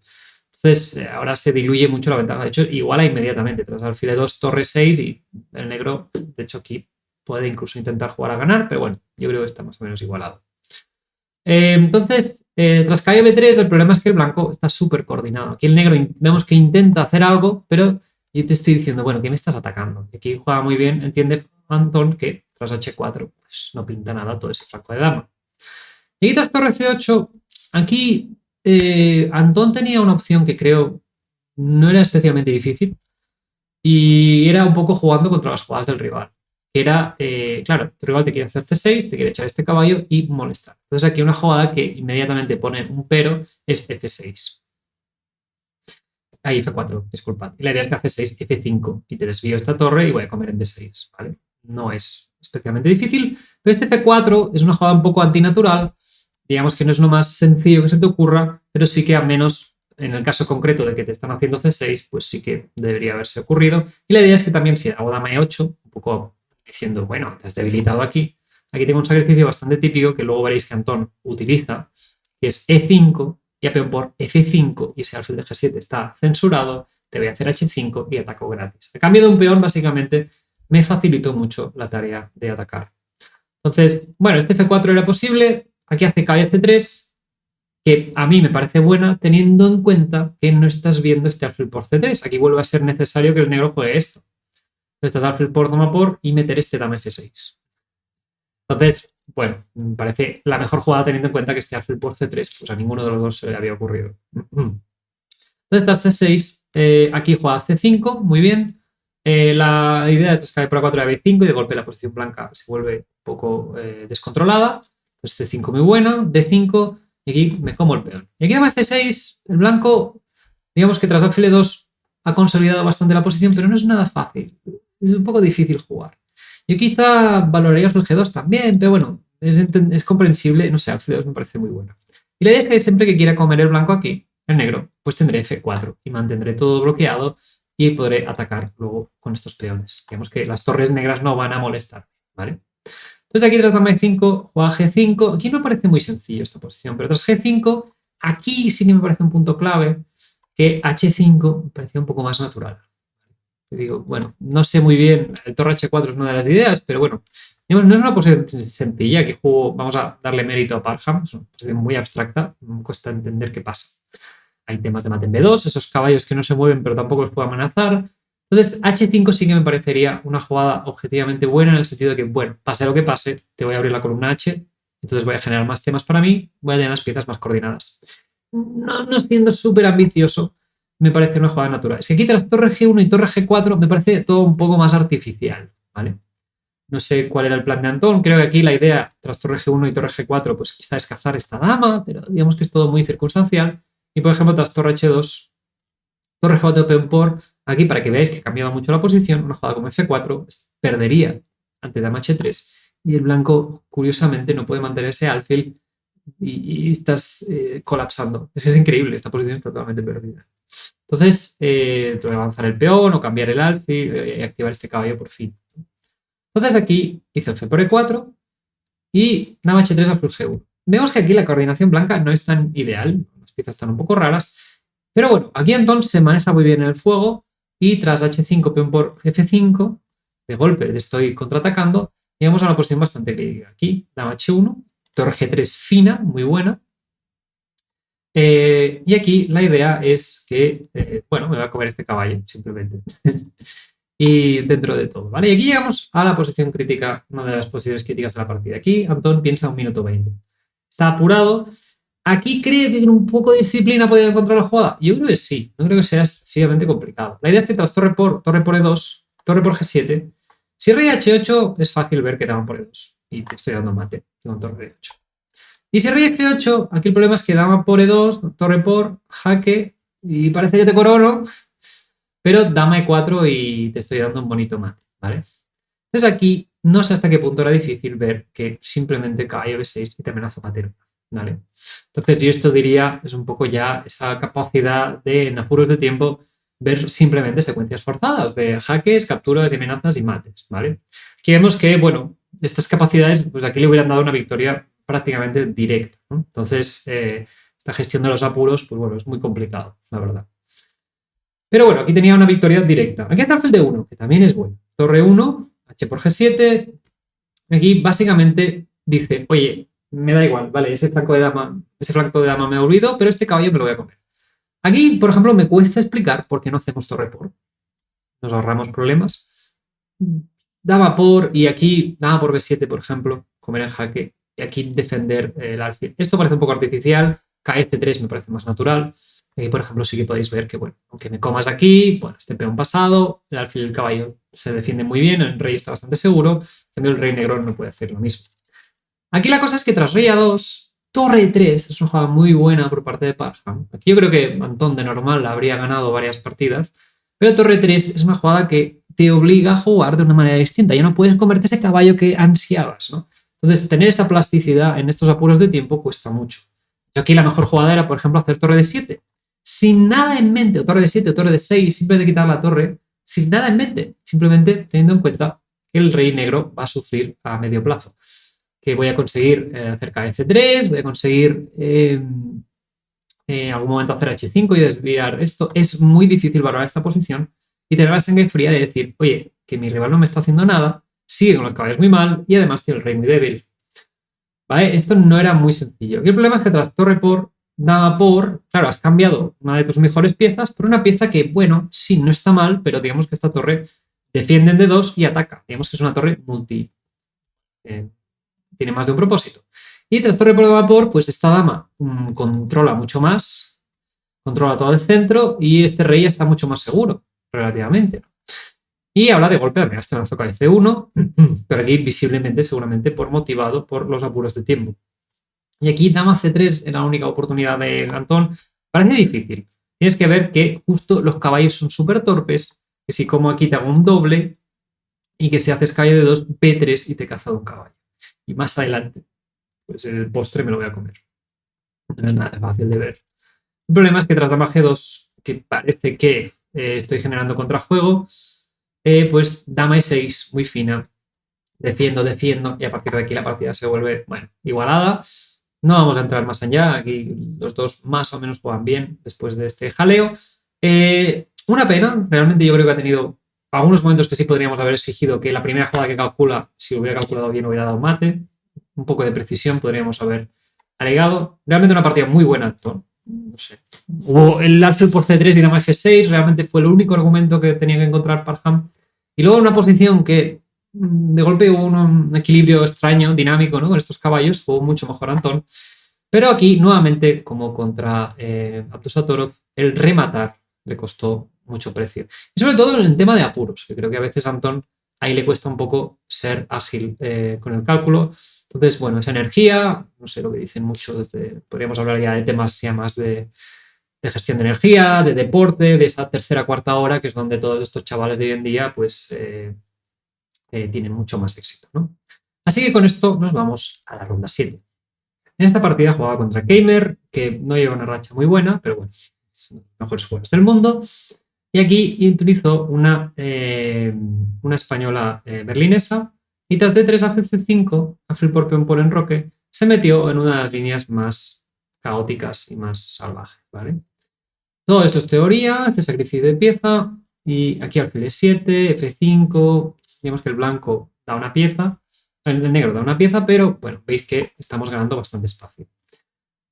Entonces, ahora se diluye mucho la ventaja. De hecho, iguala inmediatamente. Tras alfil 2, torre 6, y el negro, de hecho, aquí puede incluso intentar jugar a ganar, pero bueno, yo creo que está más o menos igualado. Entonces, tras cae B3, el problema es que el blanco está súper coordinado. Aquí el negro vemos que intenta hacer algo, pero yo te estoy diciendo, bueno, ¿qué me estás atacando? Y aquí juega muy bien, entiende Antón que tras H4 pues no pinta nada todo ese flanco de dama. Y aquí tras torre C8, aquí Antón tenía una opción que creo no era especialmente difícil y era un poco jugando contra las jugadas del rival. Era, claro, tu rival te quiere hacer C6, te quiere echar este caballo y molestar. Entonces aquí una jugada que inmediatamente pone un pero es F6. Ahí F4, disculpad. Y la idea es que hace 6, F5 y te desvío esta torre y voy a comer en D6, ¿vale? No es especialmente difícil, pero este F4 es una jugada un poco antinatural. Digamos que no es lo más sencillo que se te ocurra, pero sí que al menos en el caso concreto de que te están haciendo C6, pues sí que debería haberse ocurrido. Y la idea es que también si hago dama E8, un poco diciendo, bueno, te has debilitado aquí, aquí tengo un sacrificio bastante típico que luego veréis que Antón utiliza, que es E5 y a peón por F5 y ese alfil de G7 está censurado, te voy a hacer H5 y ataco gratis. A cambio de un peón, básicamente, me facilitó mucho la tarea de atacar. Entonces, bueno, este F4 era posible, aquí hace caballo C3, que a mí me parece buena, teniendo en cuenta que no estás viendo este alfil por C3. Aquí vuelve a ser necesario que el negro juegue esto. Estás alfil por, dama por y meter este dama F6. Entonces, bueno, me parece la mejor jugada teniendo en cuenta que este alfil por C3, pues a ninguno de los dos se le había ocurrido. Entonces, estás C6, aquí juega C5, muy bien. La idea de cae por A4 a B5 y de golpe la posición blanca se vuelve un poco descontrolada. Entonces C5 muy buena, D5 y aquí me como el peón. Y aquí dama F6, el blanco, digamos que tras alfil 2 ha consolidado bastante la posición, pero no es nada fácil. Es un poco difícil jugar. Yo quizá valoraría alfil G2 también, pero bueno, es comprensible. No sé, alfil 2 me parece muy bueno. Y la idea es que siempre que quiera comer el blanco aquí, el negro, pues tendré F4 y mantendré todo bloqueado y podré atacar luego con estos peones. Digamos que las torres negras no van a molestar, ¿vale? Entonces aquí tras dama E5, juega G5. Aquí no me parece muy sencillo esta posición, pero tras G5, aquí sí que me parece un punto clave, que H5 me parecía un poco más natural. Digo, bueno, no sé muy bien, el torre H4 es una de las ideas, pero bueno, digamos, no es una posición sencilla. Que juego, vamos a darle mérito a Parham, es una posición muy abstracta, me cuesta entender qué pasa. Hay temas de mate en B2, esos caballos que no se mueven pero tampoco los puedo amenazar. Entonces, H5 sí que me parecería una jugada objetivamente buena en el sentido de que, bueno, pase lo que pase, te voy a abrir la columna H, entonces voy a generar más temas para mí, voy a tener las piezas más coordinadas. No siendo súper ambicioso, me parece una jugada natural. Es que aquí tras torre G1 y torre G4 me parece todo un poco más artificial, ¿vale? No sé cuál era el plan de Antón, creo que aquí la idea tras torre G1 y torre G4 pues quizá es cazar esta dama, pero digamos que es todo muy circunstancial. Y por ejemplo tras torre H2, torre G4 peón por, aquí para que veáis que ha cambiado mucho la posición, una jugada como F4 perdería ante dama H3 y el blanco, curiosamente, no puede mantener ese alfil y estás colapsando. Es increíble, esta posición está totalmente perdida. Entonces, te voy a avanzar el peón o cambiar el alfil y activar este caballo por fin. Entonces aquí hizo f por e4 y dama h3 a full g1. Vemos que aquí la coordinación blanca no es tan ideal, las piezas están un poco raras, pero bueno, aquí Antón se maneja muy bien en el fuego y tras h5, peón por f5, de golpe le estoy contraatacando, llegamos a una posición bastante crítica. Aquí, dama h1, torre g3 fina, muy buena. Y aquí la idea es que, bueno, me voy a comer este caballo, simplemente. Y dentro de todo, ¿vale? Y aquí llegamos a la posición crítica, una de las posiciones críticas de la partida. Aquí Antón piensa 1 minuto 20. Está apurado. ¿Aquí cree que con un poco de disciplina podría encontrar la jugada? Yo creo que sí, no creo que sea excesivamente complicado. La idea es que tras torre por e2, torre por g7, si rey h8 es fácil ver que dama por e2 y te estoy dando mate con torre e8. Y si rey f8, aquí el problema es que dama por e2, torre por jaque y parece que te corono, pero dama e4 y te estoy dando un bonito mate, ¿vale? Entonces aquí no sé hasta qué punto era difícil ver que simplemente caballo b6 y te amenazo patero, ¿vale? Entonces yo esto diría, es un poco ya esa capacidad de, en apuros de tiempo, ver simplemente secuencias forzadas de jaques, capturas y amenazas y mates, ¿vale? Aquí vemos que, bueno, estas capacidades, pues aquí le hubieran dado una victoria prácticamente directa, ¿no? Entonces, esta gestión de los apuros, pues bueno, es muy complicado, la verdad. Pero bueno, aquí tenía una victoria directa. Aquí hace alfil de 1, que también es bueno. Torre 1, h por g7. Aquí básicamente dice, oye, me da igual, vale, ese flanco de dama me ha olvidado, pero este caballo me lo voy a comer. Aquí, por ejemplo, me cuesta explicar por qué no hacemos torre por. Nos ahorramos problemas. Dama por, y aquí dama por b7, por ejemplo, comer en jaque, y aquí defender el alfil. Esto parece un poco artificial, kf3 me parece más natural. Aquí, por ejemplo, sí que podéis ver que, bueno, aunque me comas aquí, bueno, este peón pasado, el alfil y el caballo se defienden muy bien, el rey está bastante seguro, en cambio el rey negro no puede hacer lo mismo. Aquí la cosa es que tras rey a2, torre 3 es una jugada muy buena por parte de Parham. Aquí yo creo que Antón de normal habría ganado varias partidas, pero torre 3 es una jugada que te obliga a jugar de una manera distinta. Ya no puedes comerte ese caballo que ansiabas, ¿no? Entonces, tener esa plasticidad en estos apuros de tiempo cuesta mucho. Yo aquí la mejor jugada era, por ejemplo, hacer torre de 7, sin nada en mente, o torre de 7 o torre de 6, simplemente quitar la torre, sin nada en mente, simplemente teniendo en cuenta que el rey negro va a sufrir a medio plazo. Que voy a conseguir hacer kf3, voy a conseguir en algún momento hacer h5 y desviar esto. Es muy difícil valorar esta posición y tener la sangre fría de decir, oye, que mi rival no me está haciendo nada, sigue con los caballos muy mal y además tiene el rey muy débil. ¿Vale? Esto no era muy sencillo. Y el problema es que tras torre por, dama por, claro, has cambiado una de tus mejores piezas por una pieza que, bueno, sí, no está mal, pero digamos que esta torre defiende de 2 y ataca. Digamos que es una torre multi. Tiene más de un propósito. Y tras torre por dama por, pues esta dama controla mucho más, controla todo el centro y este rey está mucho más seguro, relativamente. Y ahora de golpe me este mazo kf1, pero aquí visiblemente, seguramente, motivado por los apuros de tiempo. Y aquí dama c3 era la única oportunidad de Antón. Parece difícil. Tienes que ver que justo los caballos son súper torpes, que si como aquí te hago un doble y que si haces caballo de 2, b3 y te he cazado un caballo. Y más adelante, pues el postre me lo voy a comer. No es nada fácil de ver. El problema es que tras dama g2, que parece que estoy generando contrajuego, pues dama e6, muy fina. Defiendo, y a partir de aquí la partida se vuelve, bueno, igualada. No vamos a entrar más allá, aquí los dos más o menos juegan bien después de este jaleo. Una pena, realmente yo creo que ha tenido algunos momentos que sí podríamos haber exigido que la primera jugada que calcula, si hubiera calculado bien, hubiera dado mate. Un poco de precisión podríamos haber alegado. Realmente una partida muy buena, no sé. Hubo el alfil por c3 y dama f6, realmente fue el único argumento que tenía que encontrar Parham. Y luego una posición que de golpe hubo un equilibrio extraño, dinámico, ¿no? Con estos caballos, fue mucho mejor Antón. Pero aquí, nuevamente, como contra Abdusattorov, el rematar le costó mucho precio. Y sobre todo en el tema de apuros, que creo que a veces a Antón ahí le cuesta un poco ser ágil con el cálculo. Entonces, bueno, esa energía, no sé lo que dicen muchos, podríamos hablar ya de temas ya más de gestión de energía, de deporte, de esa tercera, cuarta hora, que es donde todos estos chavales de hoy en día, pues tienen mucho más éxito, ¿no? Así que con esto nos vamos a la ronda 7. En esta partida jugaba contra Gamer, que no lleva una racha muy buena, pero bueno, es uno de los mejores jugadores del mundo. Y aquí utilizó una española berlinesa, y tras D3 a C5, alfil por peón por enroque, se metió en una de las líneas más caóticas y más salvajes, ¿vale? Todo esto es teoría, este sacrificio de pieza, y aquí alfil E7, F5, digamos que el blanco da una pieza, el negro da una pieza, pero bueno, veis que estamos ganando bastante espacio.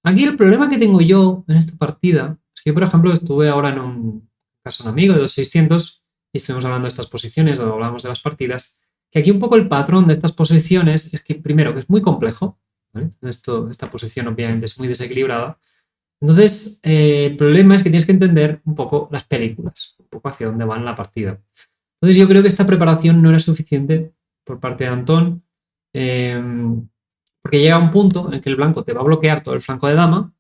Aquí el problema que tengo yo en esta partida es que, por ejemplo, estuve ahora en un caso de un amigo de 2600 y estuvimos hablando de estas posiciones, o hablamos de las partidas, que aquí un poco el patrón de estas posiciones es que, primero, que es muy complejo, ¿vale? Esta posición obviamente es muy desequilibrada. Entonces, el problema es que tienes que entender un poco las películas, un poco hacia dónde van la partida. Entonces, yo creo que esta preparación no era suficiente por parte de Antón, porque llega un punto en que el blanco te va a bloquear todo el flanco de dama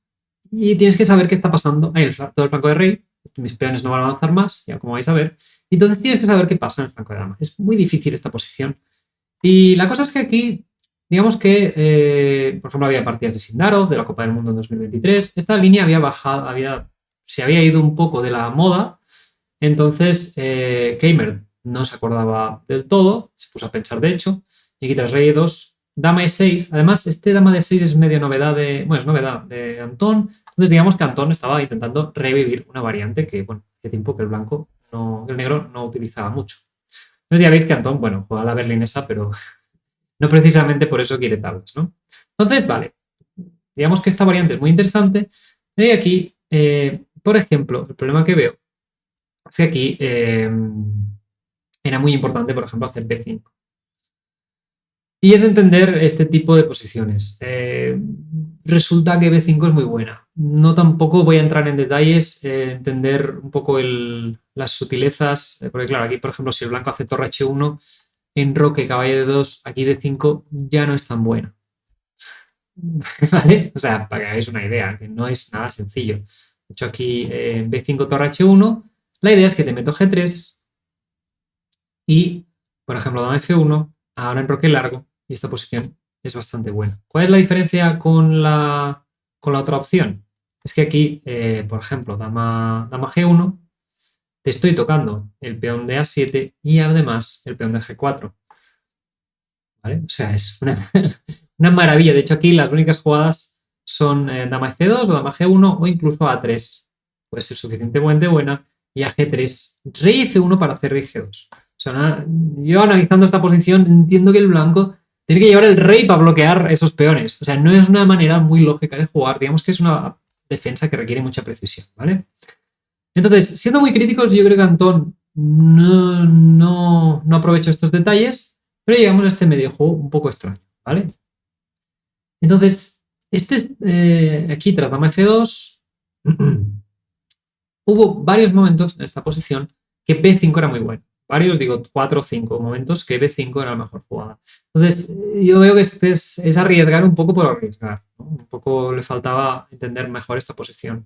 y tienes que saber qué está pasando. Todo el flanco de rey, mis peones no van a avanzar más, ya como vais a ver. Entonces tienes que saber qué pasa en el flanco de dama. Es muy difícil esta posición. Y la cosa es que aquí, digamos que, por ejemplo, había partidas de Sindarov, de la Copa del Mundo en 2023. Esta línea había bajado, se había ido un poco de la moda. Entonces, Keimer no se acordaba del todo, se puso a pensar de hecho, y aquí tras rey E2, dama E6. Además, este dama D6 es medio novedad es novedad de Antón. Entonces, digamos que Antón estaba intentando revivir una variante que, bueno, hace tiempo que el negro no utilizaba mucho. Entonces ya veis que Antón, bueno, juega a la berlinesa, pero no precisamente por eso quiere tablas, ¿no? Entonces, vale, digamos que esta variante es muy interesante. Y aquí, por ejemplo, el problema que veo es que aquí era muy importante, por ejemplo, hacer B5. Y es entender este tipo de posiciones. Resulta que B5 es muy buena. No tampoco voy a entrar en detalles, entender un poco las sutilezas, porque claro, aquí por ejemplo si el blanco hace torre H1, enroque caballo de 2, aquí B5 ya no es tan buena. ¿Vale? O sea, para que hagáis una idea, que no es nada sencillo. De hecho aquí B5 torre H1, la idea es que te meto G3 y, por ejemplo, dama F1, ahora enroque largo y esta posición es bastante buena. ¿Cuál es la diferencia con la otra opción? Es que aquí, por ejemplo, dama G1, te estoy tocando el peón de A7 y además el peón de G4. ¿Vale? O sea, es una maravilla. De hecho, aquí las únicas jugadas son dama F2 o dama G1 o incluso A3. Puede ser suficientemente buena. Y a G3, rey F1 para hacer rey G2. O sea, yo analizando esta posición entiendo que el blanco tiene que llevar el rey para bloquear esos peones. O sea, no es una manera muy lógica de jugar. Digamos que es una defensa que requiere mucha precisión, ¿vale? Entonces, siendo muy críticos, yo creo que Antón no aprovechó estos detalles, pero llegamos a este medio juego un poco extraño, ¿vale? Entonces, aquí tras dama F2, hubo varios momentos en esta posición que B5 era muy bueno. Varios, digo, 4 o 5 momentos que B5 era la mejor jugada. Entonces, yo veo que es arriesgar un poco por arriesgar, ¿no? Un poco le faltaba entender mejor esta posición.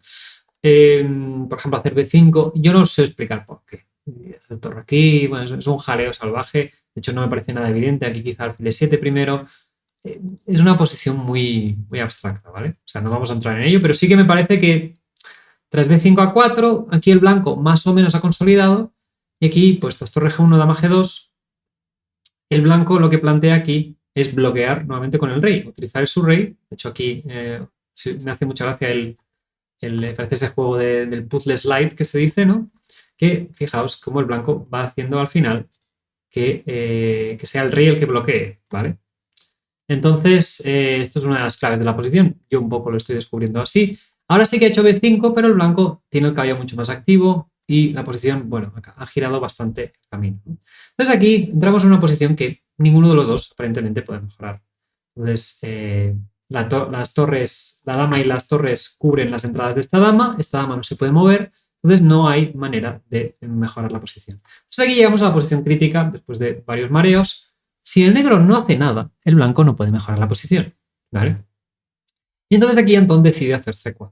Por ejemplo, hacer B5, yo no sé explicar por qué. Hacer torre aquí, bueno, es un jaleo salvaje. De hecho, no me parece nada evidente. Aquí quizá alfil E7 primero. Es una posición muy, muy abstracta, ¿vale? O sea, no vamos a entrar en ello, pero sí que me parece que tras B5 a 4, aquí el blanco más o menos ha consolidado, y aquí, pues tras torre G1, dama G2, el blanco lo que plantea aquí es bloquear nuevamente con el rey, utilizar su rey. De hecho, aquí me hace mucha gracia parece ese juego del puzzle slide que se dice, ¿no? Que fijaos cómo el blanco va haciendo al final que sea el rey el que bloquee, ¿vale? Entonces, esto es una de las claves de la posición. Yo un poco lo estoy descubriendo así. Ahora sí que ha hecho B5, pero el blanco tiene el caballo mucho más activo y la posición, bueno, ha girado bastante el camino. Entonces aquí entramos en una posición que ninguno de los dos aparentemente puede mejorar. Entonces, las torres, la dama y las torres cubren las entradas de esta dama no se puede mover, entonces no hay manera de mejorar la posición. Entonces aquí llegamos a la posición crítica después de varios mareos. Si el negro no hace nada, el blanco no puede mejorar la posición, ¿vale? Y entonces aquí Antón decide hacer C4.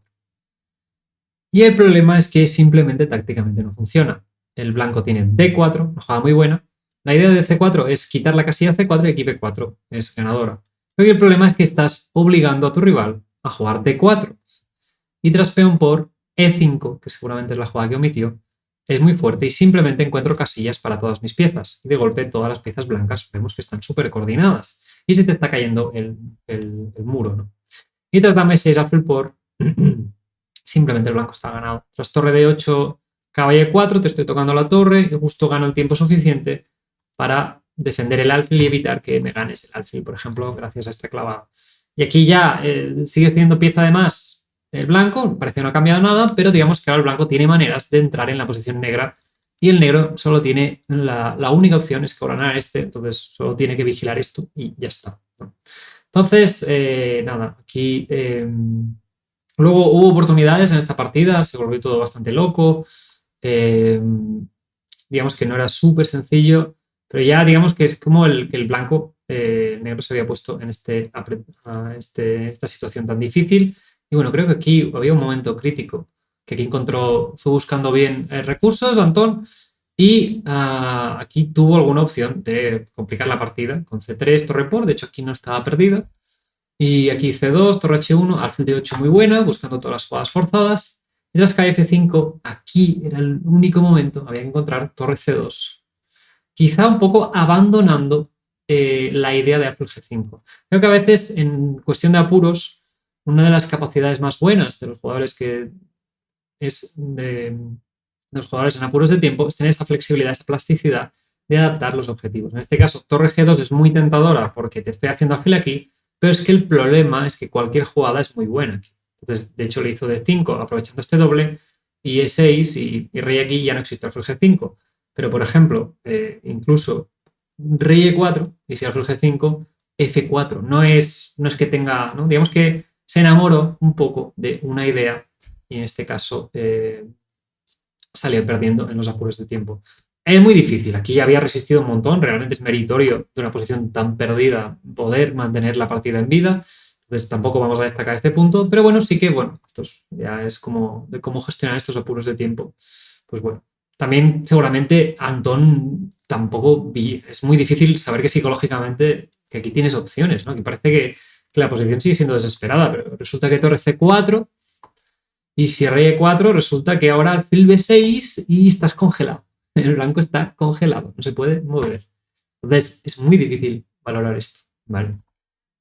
Y el problema es que simplemente tácticamente no funciona. El blanco tiene D4, una jugada muy buena, La idea de C4 es quitar la casilla C4 y aquí B4 es ganadora. Pero el problema es que estás obligando a tu rival a jugar D4. Y tras peón por E5, que seguramente es la jugada que omitió, es muy fuerte y simplemente encuentro casillas para todas mis piezas. Y de golpe todas las piezas blancas vemos que están súper coordinadas. Y se te está cayendo el muro, ¿no? Y tras dame 6 alfil por, simplemente el blanco está ganado. Tras torre de 8, caballo 4, te estoy tocando la torre y justo gano el tiempo suficiente para defender el alfil y evitar que me ganes el alfil, por ejemplo, gracias a este clavado. Y aquí ya sigues teniendo pieza de más el blanco, parece que no ha cambiado nada, pero digamos que ahora el blanco tiene maneras de entrar en la posición negra y el negro solo tiene la única opción es coronar este, entonces solo tiene que vigilar esto y ya está. Entonces, nada, aquí luego hubo oportunidades en esta partida, se volvió todo bastante loco, digamos que no era súper sencillo, pero ya digamos que es como que el blanco, el negro se había puesto en esta situación tan difícil. Y bueno, creo que aquí había un momento crítico, que aquí fue buscando bien recursos, Antón, y aquí tuvo alguna opción de complicar la partida con C3, torre por, de hecho aquí no estaba perdida. Y aquí C2, torre H1, alfil de 8 muy buena, buscando todas las jugadas forzadas. Y tras cae F5, aquí era el único momento, había que encontrar torre C2. Quizá un poco abandonando la idea de alfil G5. Creo que a veces, en cuestión de apuros, una de las capacidades más buenas de los jugadores los jugadores en apuros de tiempo es tener esa flexibilidad, esa plasticidad de adaptar los objetivos. En este caso, torre G2 es muy tentadora porque te estoy haciendo alfil aquí, pero es que el problema es que cualquier jugada es muy buena aquí. Entonces, de hecho, le hizo D5 aprovechando este doble y E6 y rey aquí ya no existe alfil G5. Pero, por ejemplo, incluso rey E4 y si alfil G5, F4. No es que tenga, ¿no? Digamos que se enamoró un poco de una idea y en este caso salió perdiendo en los apuros de tiempo. Es muy difícil, aquí ya había resistido un montón, realmente es meritorio de una posición tan perdida poder mantener la partida en vida, entonces tampoco vamos a destacar este punto, pero bueno, sí que, bueno, esto ya es como de cómo gestionar estos apuros de tiempo. Pues bueno, también seguramente Antón tampoco es muy difícil saber que psicológicamente que aquí tienes opciones, ¿no? Que parece que la posición sigue siendo desesperada, pero resulta que torre C4 y si rey E4 resulta que ahora alfil B6 y estás congelado. El blanco está congelado, no se puede mover. Entonces es muy difícil valorar esto, ¿vale?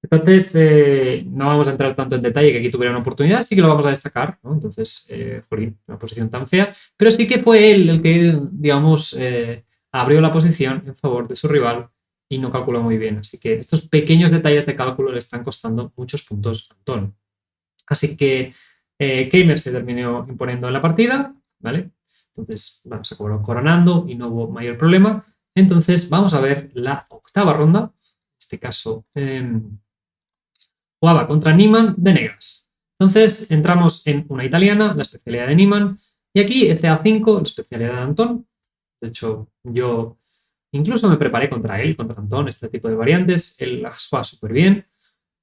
Entonces no vamos a entrar tanto en detalle que aquí tuviera una oportunidad, sí que lo vamos a destacar, ¿no? Entonces, jolín, una posición tan fea, pero sí que fue él el que, digamos, abrió la posición en favor de su rival y no calculó muy bien. Así que estos pequeños detalles de cálculo le están costando muchos puntos a Antón. Así que Keimer se terminó imponiendo en la partida, ¿vale? Entonces, bueno, se acabó coronando y no hubo mayor problema. Entonces, vamos a ver la octava ronda. En este caso, jugaba contra Niemann de negras. Entonces, entramos en una italiana, la especialidad de Niemann, y aquí este A5, la especialidad de Antón. De hecho, yo incluso me preparé contra él, contra Antón, este tipo de variantes. Él las juega súper bien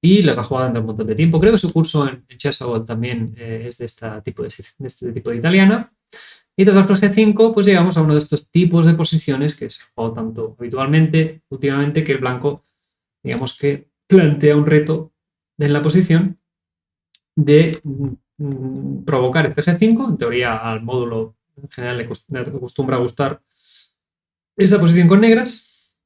y las ha jugado durante un montón de tiempo. Creo que su curso en Chessable también es de este tipo de italiana. Y tras alfil G5, pues llegamos a uno de estos tipos de posiciones que se ha jugado tanto habitualmente, últimamente, que el blanco, digamos que plantea un reto en la posición de provocar este G5. En teoría, al módulo en general le acostumbra a gustar esa posición con negras,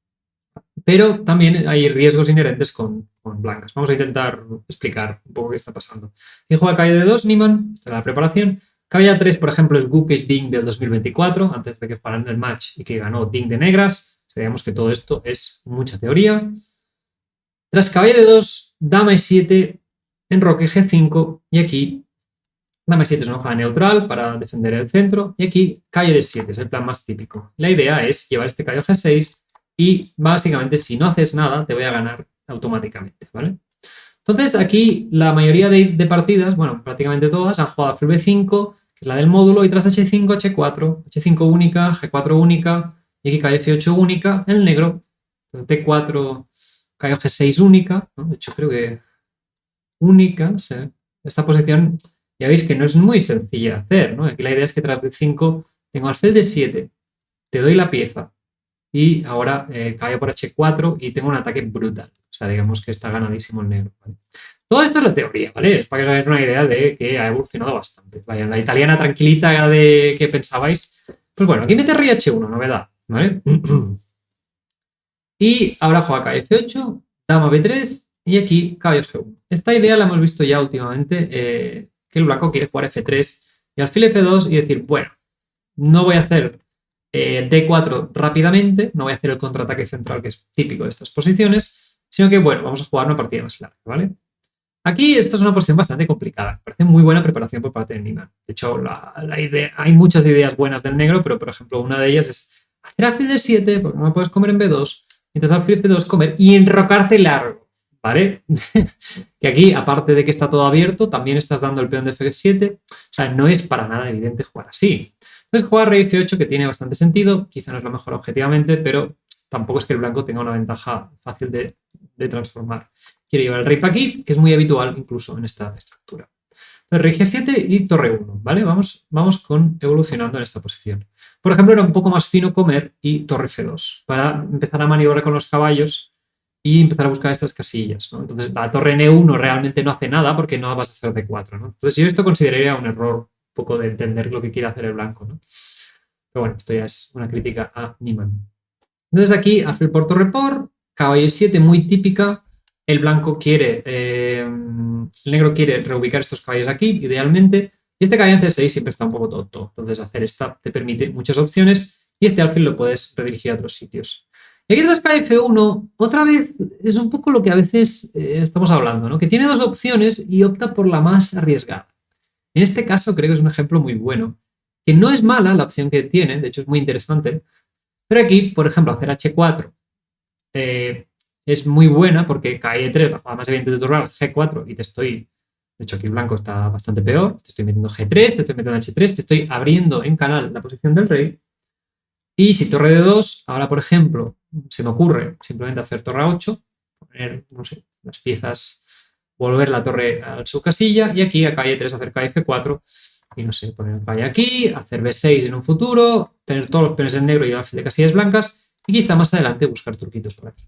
pero también hay riesgos inherentes con blancas. Vamos a intentar explicar un poco qué está pasando. Aquí juega caballo de 2, Niemann, esta es la preparación. Caballo 3, por ejemplo, es Gukesh Ding del 2024, antes de que jugaran el match y que ganó Ding de negras. Sabemos que todo esto es mucha teoría. Tras caballo de 2, dama E7, enroque G5 y aquí dama E7 es una hoja neutral para defender el centro y aquí caballo D7 es el plan más típico. La idea es llevar este caballo a G6 y básicamente si no haces nada te voy a ganar automáticamente, ¿vale? Entonces aquí la mayoría de partidas, bueno, prácticamente todas, han jugado alfil B5, que es la del módulo, y tras H5, H4, H5 única, G4 única, y aquí caballo F8 única, el negro, T4, caballo G6 única, ¿no? De hecho creo que única, ¿sí? Esta posición ya veis que no es muy sencilla de hacer, ¿no? Aquí la idea es que tras D5 tengo alfil D7, te doy la pieza, y ahora caballo por H4 y tengo un ataque brutal. O sea, digamos que está ganadísimo el negro. ¿Vale? Todo esto es la teoría, ¿vale? Es para que os hagáis una idea de que ha evolucionado bastante. Vaya, la italiana tranquilita de que pensabais. Pues bueno, aquí mete rey H1, novedad, ¿vale? Y ahora juega caballo F8, dama B3 y aquí caballo G1. Esta idea la hemos visto ya últimamente, que el blanco quiere jugar F3 y alfil F2 y decir, bueno, no voy a hacer D4 rápidamente, no voy a hacer el contraataque central que es típico de estas posiciones, sino que, bueno, vamos a jugar una partida más larga, ¿vale? Aquí esto es una posición bastante complicada. Me parece muy buena preparación por parte de Niemann. De hecho, la idea, hay muchas ideas buenas del negro, pero por ejemplo, una de ellas es hacer alfil D7, porque no lo puedes comer en B2, mientras alfil F2 comer y enrocarte largo, ¿vale? Que aquí, aparte de que está todo abierto, también estás dando el peón de F7. O sea, no es para nada evidente jugar así. Entonces, jugar rey F8, que tiene bastante sentido, quizá no es lo mejor objetivamente, pero tampoco es que el blanco tenga una ventaja fácil de transformar. Quiere llevar el rey para aquí, que es muy habitual incluso en esta estructura. Entonces, rey G7 y torre 1, ¿vale? Vamos con evolucionando en esta posición. Por ejemplo, era un poco más fino comer y torre F2 para empezar a maniobrar con los caballos y empezar a buscar estas casillas, ¿no? Entonces, la torre N1 realmente no hace nada porque no vas a hacer D4, ¿no? Entonces, yo esto consideraría un error un poco de entender lo que quiere hacer el blanco, ¿no? Pero bueno, esto ya es una crítica a Niemann. Entonces, aquí, alfil por torre por, caballo 7, muy típica. El blanco quiere, el negro quiere reubicar estos caballos aquí, idealmente. Y este caballo en C6 siempre está un poco tonto. Entonces, hacer esta te permite muchas opciones y este alfil lo puedes redirigir a otros sitios. Y aquí tras caballo F1, otra vez es un poco lo que a veces estamos hablando, ¿no? Que tiene dos opciones y opta por la más arriesgada. En este caso creo que es un ejemplo muy bueno, que no es mala la opción que tiene, de hecho es muy interesante, pero aquí, por ejemplo, hacer H4 es muy buena porque KE3, la jugada más evidente de tu rival, G4, y te estoy, de hecho aquí el blanco está bastante peor, te estoy metiendo G3, te estoy metiendo H3, te estoy abriendo en canal la posición del rey. Y si torre de 2, ahora por ejemplo, se me ocurre simplemente hacer torre A8, poner, no sé, las piezas, volver la torre a su casilla, y aquí a calle 3 hacer KF4, y no sé, poner el caballo aquí, hacer B6 en un futuro, tener todos los peones en negro y el alfil de casillas blancas, y quizá más adelante buscar truquitos por aquí.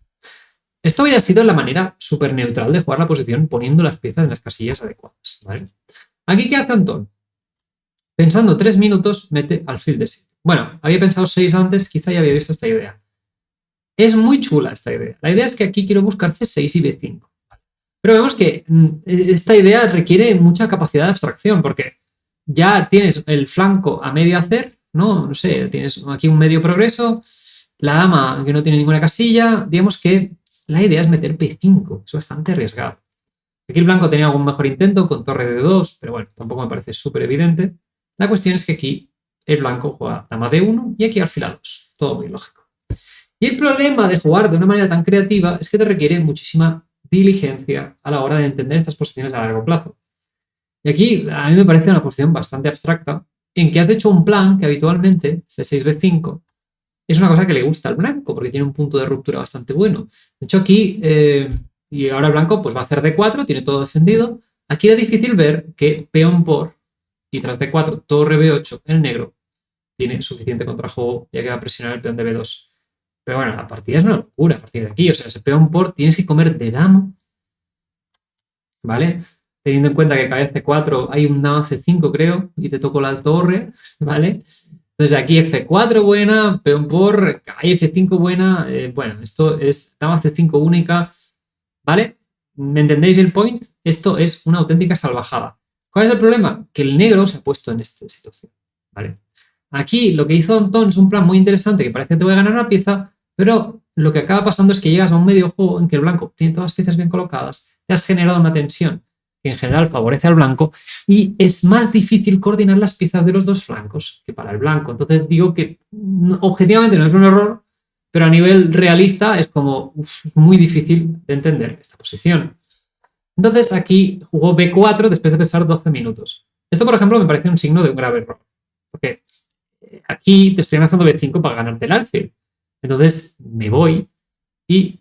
Esto hubiera sido la manera súper neutral de jugar la posición poniendo las piezas en las casillas adecuadas, ¿vale? Aquí, ¿qué hace Antón? Pensando 3 minutos, mete alfil de 7. Bueno, había pensado 6 antes, quizá ya había visto esta idea. Es muy chula esta idea. La idea es que aquí quiero buscar C6 y B5. Pero vemos que esta idea requiere mucha capacidad de abstracción, porque ya tienes el flanco a medio hacer, ¿no? No sé, tienes aquí un medio progreso, la dama que no tiene ninguna casilla, digamos que la idea es meter B5, es bastante arriesgado. Aquí el blanco tenía algún mejor intento con torre de 2, pero bueno, tampoco me parece súper evidente. La cuestión es que aquí el blanco juega dama D1 y aquí alfil A2, todo muy lógico. Y el problema de jugar de una manera tan creativa es que te requiere muchísima diligencia a la hora de entender estas posiciones a largo plazo. Y aquí a mí me parece una posición bastante abstracta en que has hecho un plan que habitualmente, C6-B5, es una cosa que le gusta al blanco porque tiene un punto de ruptura bastante bueno. De hecho aquí, y ahora el blanco pues va a hacer D4, tiene todo defendido. Aquí era difícil ver que peón por y tras D4, torre B8, el negro tiene suficiente contrajuego ya que va a presionar el peón de B2. Pero bueno, la partida es una locura a partir de aquí. O sea, ese peón por tienes que comer de dama, ¿vale? Teniendo en cuenta que cada C4 hay un dama C5, creo, y te toco la torre, ¿vale? Entonces aquí F4 buena, peón por, hay F5 buena. Bueno, esto es dama C5 única, ¿vale? ¿Me entendéis el point? Esto es una auténtica salvajada. ¿Cuál es el problema? Que el negro se ha puesto en esta situación, ¿vale? Aquí lo que hizo Antón es un plan muy interesante que parece que te voy a ganar una pieza, pero lo que acaba pasando es que llegas a un medio juego en que el blanco tiene todas las piezas bien colocadas, te has generado una tensión que en general favorece al blanco y es más difícil coordinar las piezas de los dos flancos que para el blanco. Entonces digo que objetivamente no es un error, pero a nivel realista es como muy difícil de entender esta posición. Entonces aquí jugó B4 después de pensar 12 minutos. Esto, por ejemplo, me parece un signo de un grave error, porque aquí te estoy amenazando B5 para ganarte el alfil. Entonces me voy y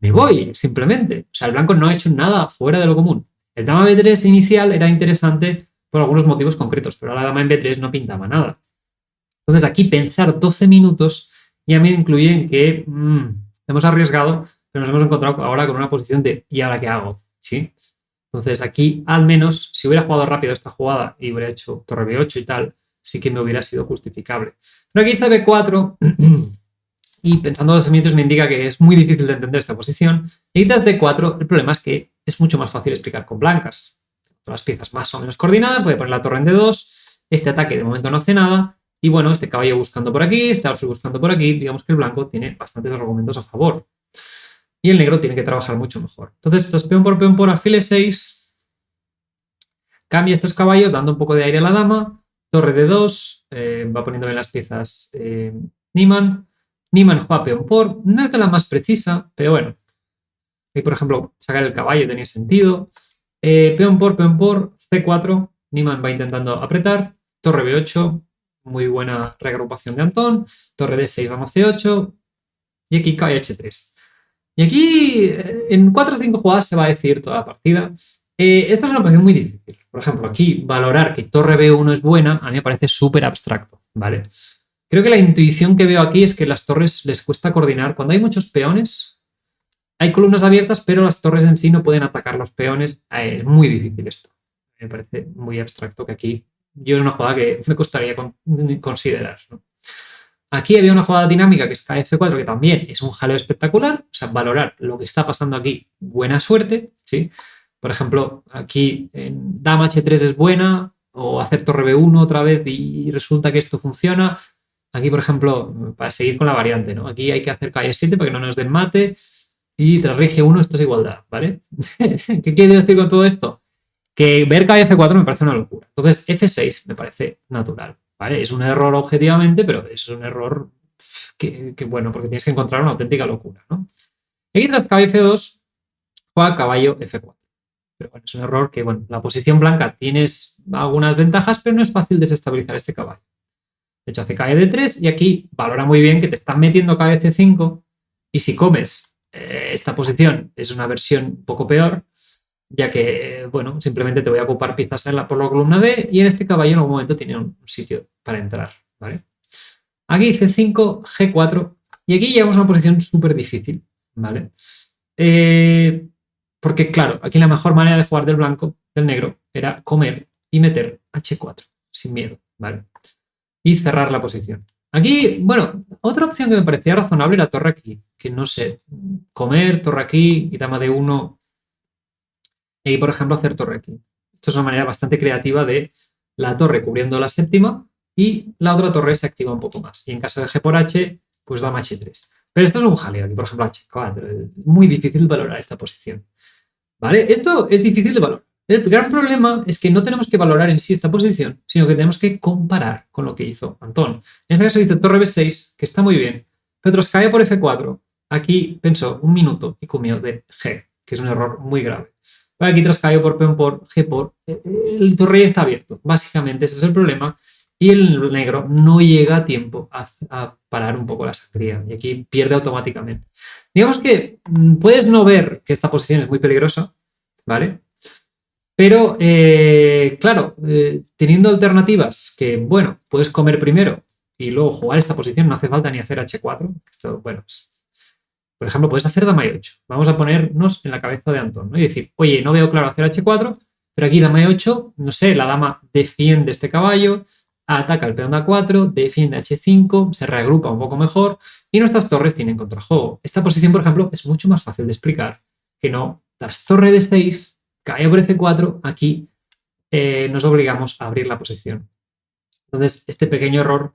me voy, simplemente. O sea, el blanco no ha hecho nada fuera de lo común. El dama B3 inicial era interesante por algunos motivos concretos, pero la dama en B3 no pintaba nada. Entonces aquí pensar 12 minutos Y a mí me incluye en que hemos arriesgado, pero nos hemos encontrado ahora con una posición de ¿y ahora qué hago? ¿Sí? Entonces aquí, al menos, si hubiera jugado rápido esta jugada y hubiera hecho torre B8 y tal, sí que me hubiera sido justificable. Pero aquí hice B4 y pensando en los cimientos me indica que es muy difícil de entender esta posición. Y tras D4, el problema es que es mucho más fácil explicar con blancas. Todas las piezas más o menos coordinadas, voy a poner la torre en D2, este ataque de momento no hace nada, y bueno, este caballo buscando por aquí, este alfil buscando por aquí, digamos que el blanco tiene bastantes argumentos a favor. Y el negro tiene que trabajar mucho mejor. Entonces, esto es peón por alfil E6. Cambia estos caballos, dando un poco de aire a la dama. Torre D2, va poniendo bien las piezas Niemann. Niemann juega peón por. No es de la más precisa, pero bueno. Aquí, por ejemplo, sacar el caballo tenía sentido. Peón por, C4. Niemann va intentando apretar. Torre B8, muy buena reagrupación de Antón. Torre D6, dama C8. Y aquí cae H3. Y aquí, en 4 o 5 jugadas se va a decidir toda la partida. Esta es una posición muy difícil. Por ejemplo, aquí valorar que torre B1 es buena, a mí me parece súper abstracto, ¿vale? Creo que la intuición que veo aquí es que las torres les cuesta coordinar. Cuando hay muchos peones, hay columnas abiertas, pero las torres en sí no pueden atacar los peones. Es muy difícil esto. Me parece muy abstracto que aquí yo es una jugada que me costaría considerar, ¿no? Aquí había una jugada dinámica que es KF4, que también es un jaleo espectacular. O sea, valorar lo que está pasando aquí, buena suerte, ¿sí? Por ejemplo, aquí en dama H3 es buena, o hacer torre B1 otra vez y resulta que esto funciona. Aquí, por ejemplo, para seguir con la variante, ¿no? Aquí hay que hacer KE7 para que no nos den mate. Y tras rey G1 esto es igualdad, ¿vale? ¿Qué quiero decir con todo esto? Que ver KF4 me parece una locura. Entonces, F6 me parece natural, ¿vale? Es un error objetivamente, pero es un error que bueno, porque tienes que encontrar una auténtica locura, ¿no? Aquí tras KF2 juega caballo F4. Pero bueno, es un error que, bueno, la posición blanca tienes algunas ventajas, pero no es fácil desestabilizar este caballo. De hecho, hace cae D3 y aquí valora muy bien que te están metiendo caballo C5 y si comes esta posición es una versión un poco peor, ya que, bueno, simplemente te voy a ocupar piezas por la columna D y en este caballo en algún momento tiene un sitio para entrar, ¿vale? Aquí C5, G4 y aquí llegamos a una posición súper difícil, ¿vale? Porque, claro, aquí la mejor manera de jugar del blanco, del negro, era comer y meter H4, sin miedo, ¿vale? Y cerrar la posición. Aquí, bueno, otra opción que me parecía razonable era torre aquí, que no sé, comer, torre aquí y dama de 1 y ahí, por ejemplo, hacer torre aquí. Esto es una manera bastante creativa de la torre cubriendo la séptima y la otra torre se activa un poco más. Y en caso de G por H, pues dama H3. Pero esto es un jaleo aquí, por ejemplo, H4. Es muy difícil valorar esta posición. ¿Vale? Esto es difícil de valorar. El gran problema es que no tenemos que valorar en sí esta posición, sino que tenemos que comparar con lo que hizo Antón. En este caso hizo torre B6, que está muy bien, pero tras cae por F4, aquí pensó un minuto y comió de G, que es un error muy grave. Aquí tras cae por peón por G por, el torre está abierto. Básicamente ese es el problema. Y el negro no llega a tiempo a parar un poco la sangría y aquí pierde automáticamente. Digamos que puedes no ver que esta posición es muy peligrosa, ¿vale? Pero, claro, teniendo alternativas que, bueno, puedes comer primero y luego jugar esta posición, no hace falta ni hacer H4. Esto, bueno, pues, por ejemplo, puedes hacer dama E8. Vamos a ponernos en la cabeza de Antón, ¿no? Y decir, oye, no veo claro hacer H4, pero aquí dama E8, no sé, la dama defiende este caballo, ataca el peón de A4, defiende H5, se reagrupa un poco mejor y nuestras torres tienen contrajuego. Esta posición, por ejemplo, es mucho más fácil de explicar que no. Tras torre B6, cae por F4, aquí nos obligamos a abrir la posición. Entonces, este pequeño error,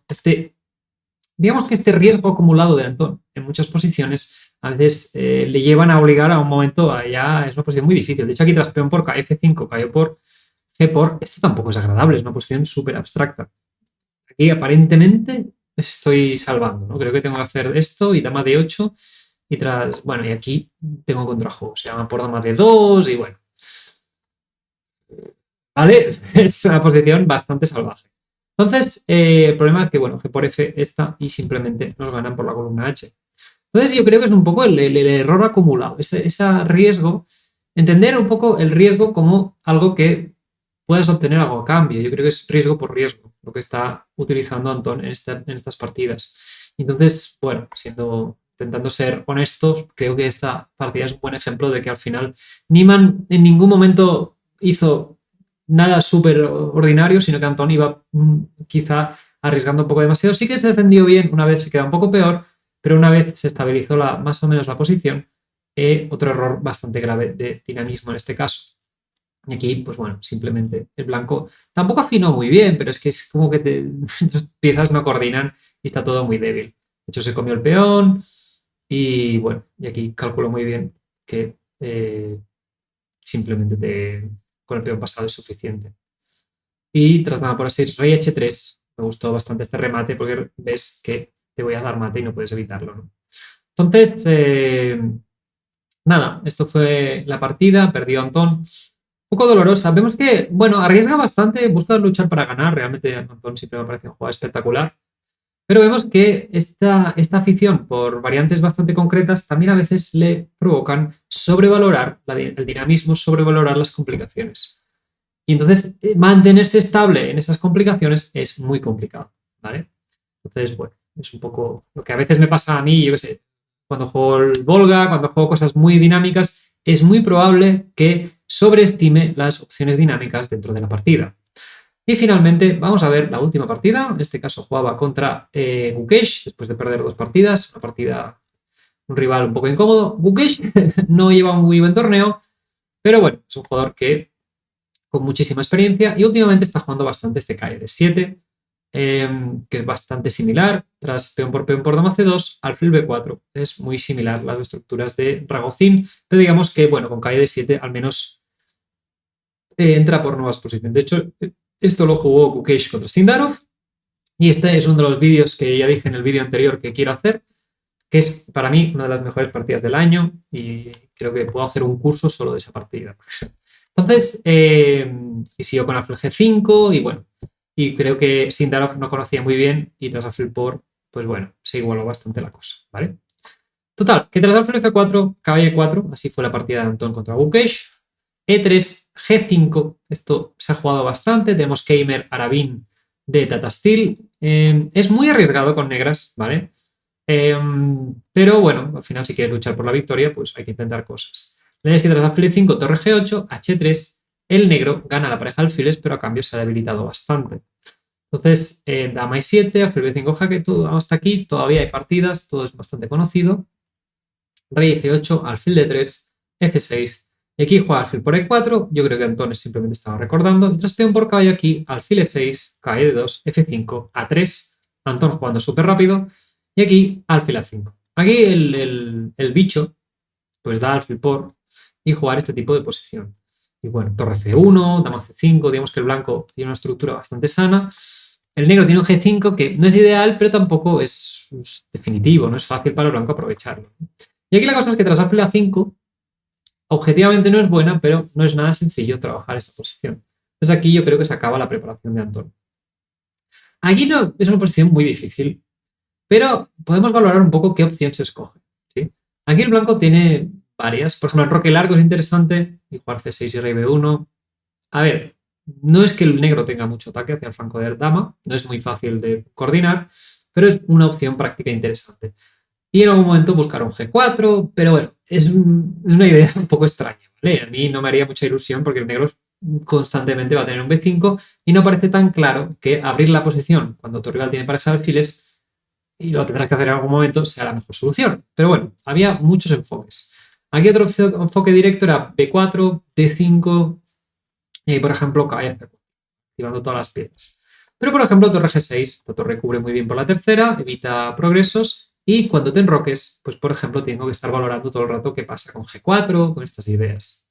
digamos que este riesgo acumulado de Antón en muchas posiciones a veces le llevan a obligar a un momento a ya es una posición muy difícil. De hecho, aquí tras peón por F5, cayó por G por, esto tampoco es agradable, es una posición súper abstracta. Aquí aparentemente estoy salvando, ¿no? Creo que tengo que hacer esto y dama de 8 y tras, bueno, y aquí tengo contrajuego, se llama por dama de 2 y bueno. ¿Vale? Es una posición bastante salvaje. Entonces, el problema es que, bueno, G por F está y simplemente nos ganan por la columna H. Entonces, yo creo que es un poco el error acumulado, ese riesgo, entender un poco el riesgo como algo que puedes obtener algo a cambio. Yo creo que es riesgo por riesgo lo que está utilizando Antón en estas partidas. Entonces, bueno, intentando ser honestos, creo que esta partida es un buen ejemplo de que al final Niemann en ningún momento hizo nada súper ordinario, sino que Antón iba quizá arriesgando un poco demasiado. Sí que se defendió bien, una vez se queda un poco peor, pero una vez se estabilizó más o menos la posición, otro error bastante grave de dinamismo en este caso. Y aquí, pues bueno, simplemente el blanco tampoco afinó muy bien, pero es que es como que tus piezas no coordinan y está todo muy débil. De hecho, se comió el peón y bueno, y aquí calculo muy bien que simplemente con el peón pasado es suficiente. Y tras nada por así, rey h3. Me gustó bastante este remate porque ves que te voy a dar mate y no puedes evitarlo, ¿no? Entonces, nada, esto fue la partida, perdió Antón. Un poco dolorosa. Vemos que, bueno, arriesga bastante, busca luchar para ganar. Realmente Antón siempre me parece un juego espectacular. Pero vemos que esta afición por variantes bastante concretas también a veces le provocan sobrevalorar el dinamismo, sobrevalorar las complicaciones. Y entonces mantenerse estable en esas complicaciones es muy complicado, ¿vale? Entonces, bueno, es un poco lo que a veces me pasa a mí, yo qué sé, cuando juego el Volga, cuando juego cosas muy dinámicas, es muy probable que sobreestime las opciones dinámicas dentro de la partida. Y finalmente vamos a ver la última partida, en este caso jugaba contra Gukesh, después de perder 2 partidas, una partida, un rival un poco incómodo. Gukesh no lleva un muy buen torneo, pero bueno, es un jugador que con muchísima experiencia y últimamente está jugando bastante este KD7, que es bastante similar, tras peón por dama c2, alfil b4, es muy similar las estructuras de Ragozin, pero digamos que, bueno, con KD7 al menos entra por nuevas posiciones. De hecho, esto lo jugó Gukesh contra Sindarov y este es uno de los vídeos que ya dije en el vídeo anterior que quiero hacer, que es para mí una de las mejores partidas del año y creo que puedo hacer un curso solo de esa partida. Entonces, y sigo con alfil g5 y bueno, y creo que Sindarov no conocía muy bien y tras alfil por, pues bueno, se igualó bastante la cosa, ¿vale? Total, que tras alfil f4, caballo e4, así fue la partida de Antón contra Gukesh, e3, g5, esto se ha jugado bastante, tenemos Keimer, Arabin de Tata Steel, es muy arriesgado con negras, ¿vale? Pero bueno, al final si quieres luchar por la victoria, pues hay que intentar cosas. Veis que tras alfil 5, torre g8, h3, el negro gana la pareja de alfiles, pero a cambio se ha debilitado bastante. Entonces, dama e7, alfil b5 jaque, todo, hasta aquí todavía hay partidas, todo es bastante conocido. Rey f8, alfil d3, f6, y aquí juega alfil por e4, yo creo que Antón simplemente estaba recordando, y tras peón por caballo aquí, alfil e6, cae d2, f5, a3, Antón jugando súper rápido, y aquí alfil a5. Aquí el bicho pues da alfil por y jugar este tipo de posición. Y bueno, torre c1, dama c5, digamos que el blanco tiene una estructura bastante sana. El negro tiene un g5 que no es ideal, pero tampoco es definitivo, no es fácil para el blanco aprovecharlo. Y aquí la cosa es que tras alfil a5, objetivamente no es buena, pero no es nada sencillo trabajar esta posición. Entonces aquí yo creo que se acaba la preparación de Antón. Aquí no, es una posición muy difícil, pero podemos valorar un poco qué opción se escoge. ¿Sí? Aquí el blanco tiene varias. Por ejemplo, el roque largo es interesante, y jugar c6 y rey b1. A ver, no es que el negro tenga mucho ataque hacia el flanco de dama, no es muy fácil de coordinar, pero es una opción práctica interesante. Y en algún momento buscar un g4, pero bueno, es una idea un poco extraña, ¿vale? A mí no me haría mucha ilusión porque el negro constantemente va a tener un b5 y no parece tan claro que abrir la posición cuando tu rival tiene pareja de alfiles y lo tendrás que hacer en algún momento sea la mejor solución. Pero bueno, había muchos enfoques. Aquí otro enfoque directo era b4, d5 y por ejemplo caballo c4, activando todas las piezas. Pero por ejemplo torre g6, la torre cubre muy bien por la tercera, evita progresos y cuando te enroques, pues por ejemplo tengo que estar valorando todo el rato qué pasa con g4, con estas ideas.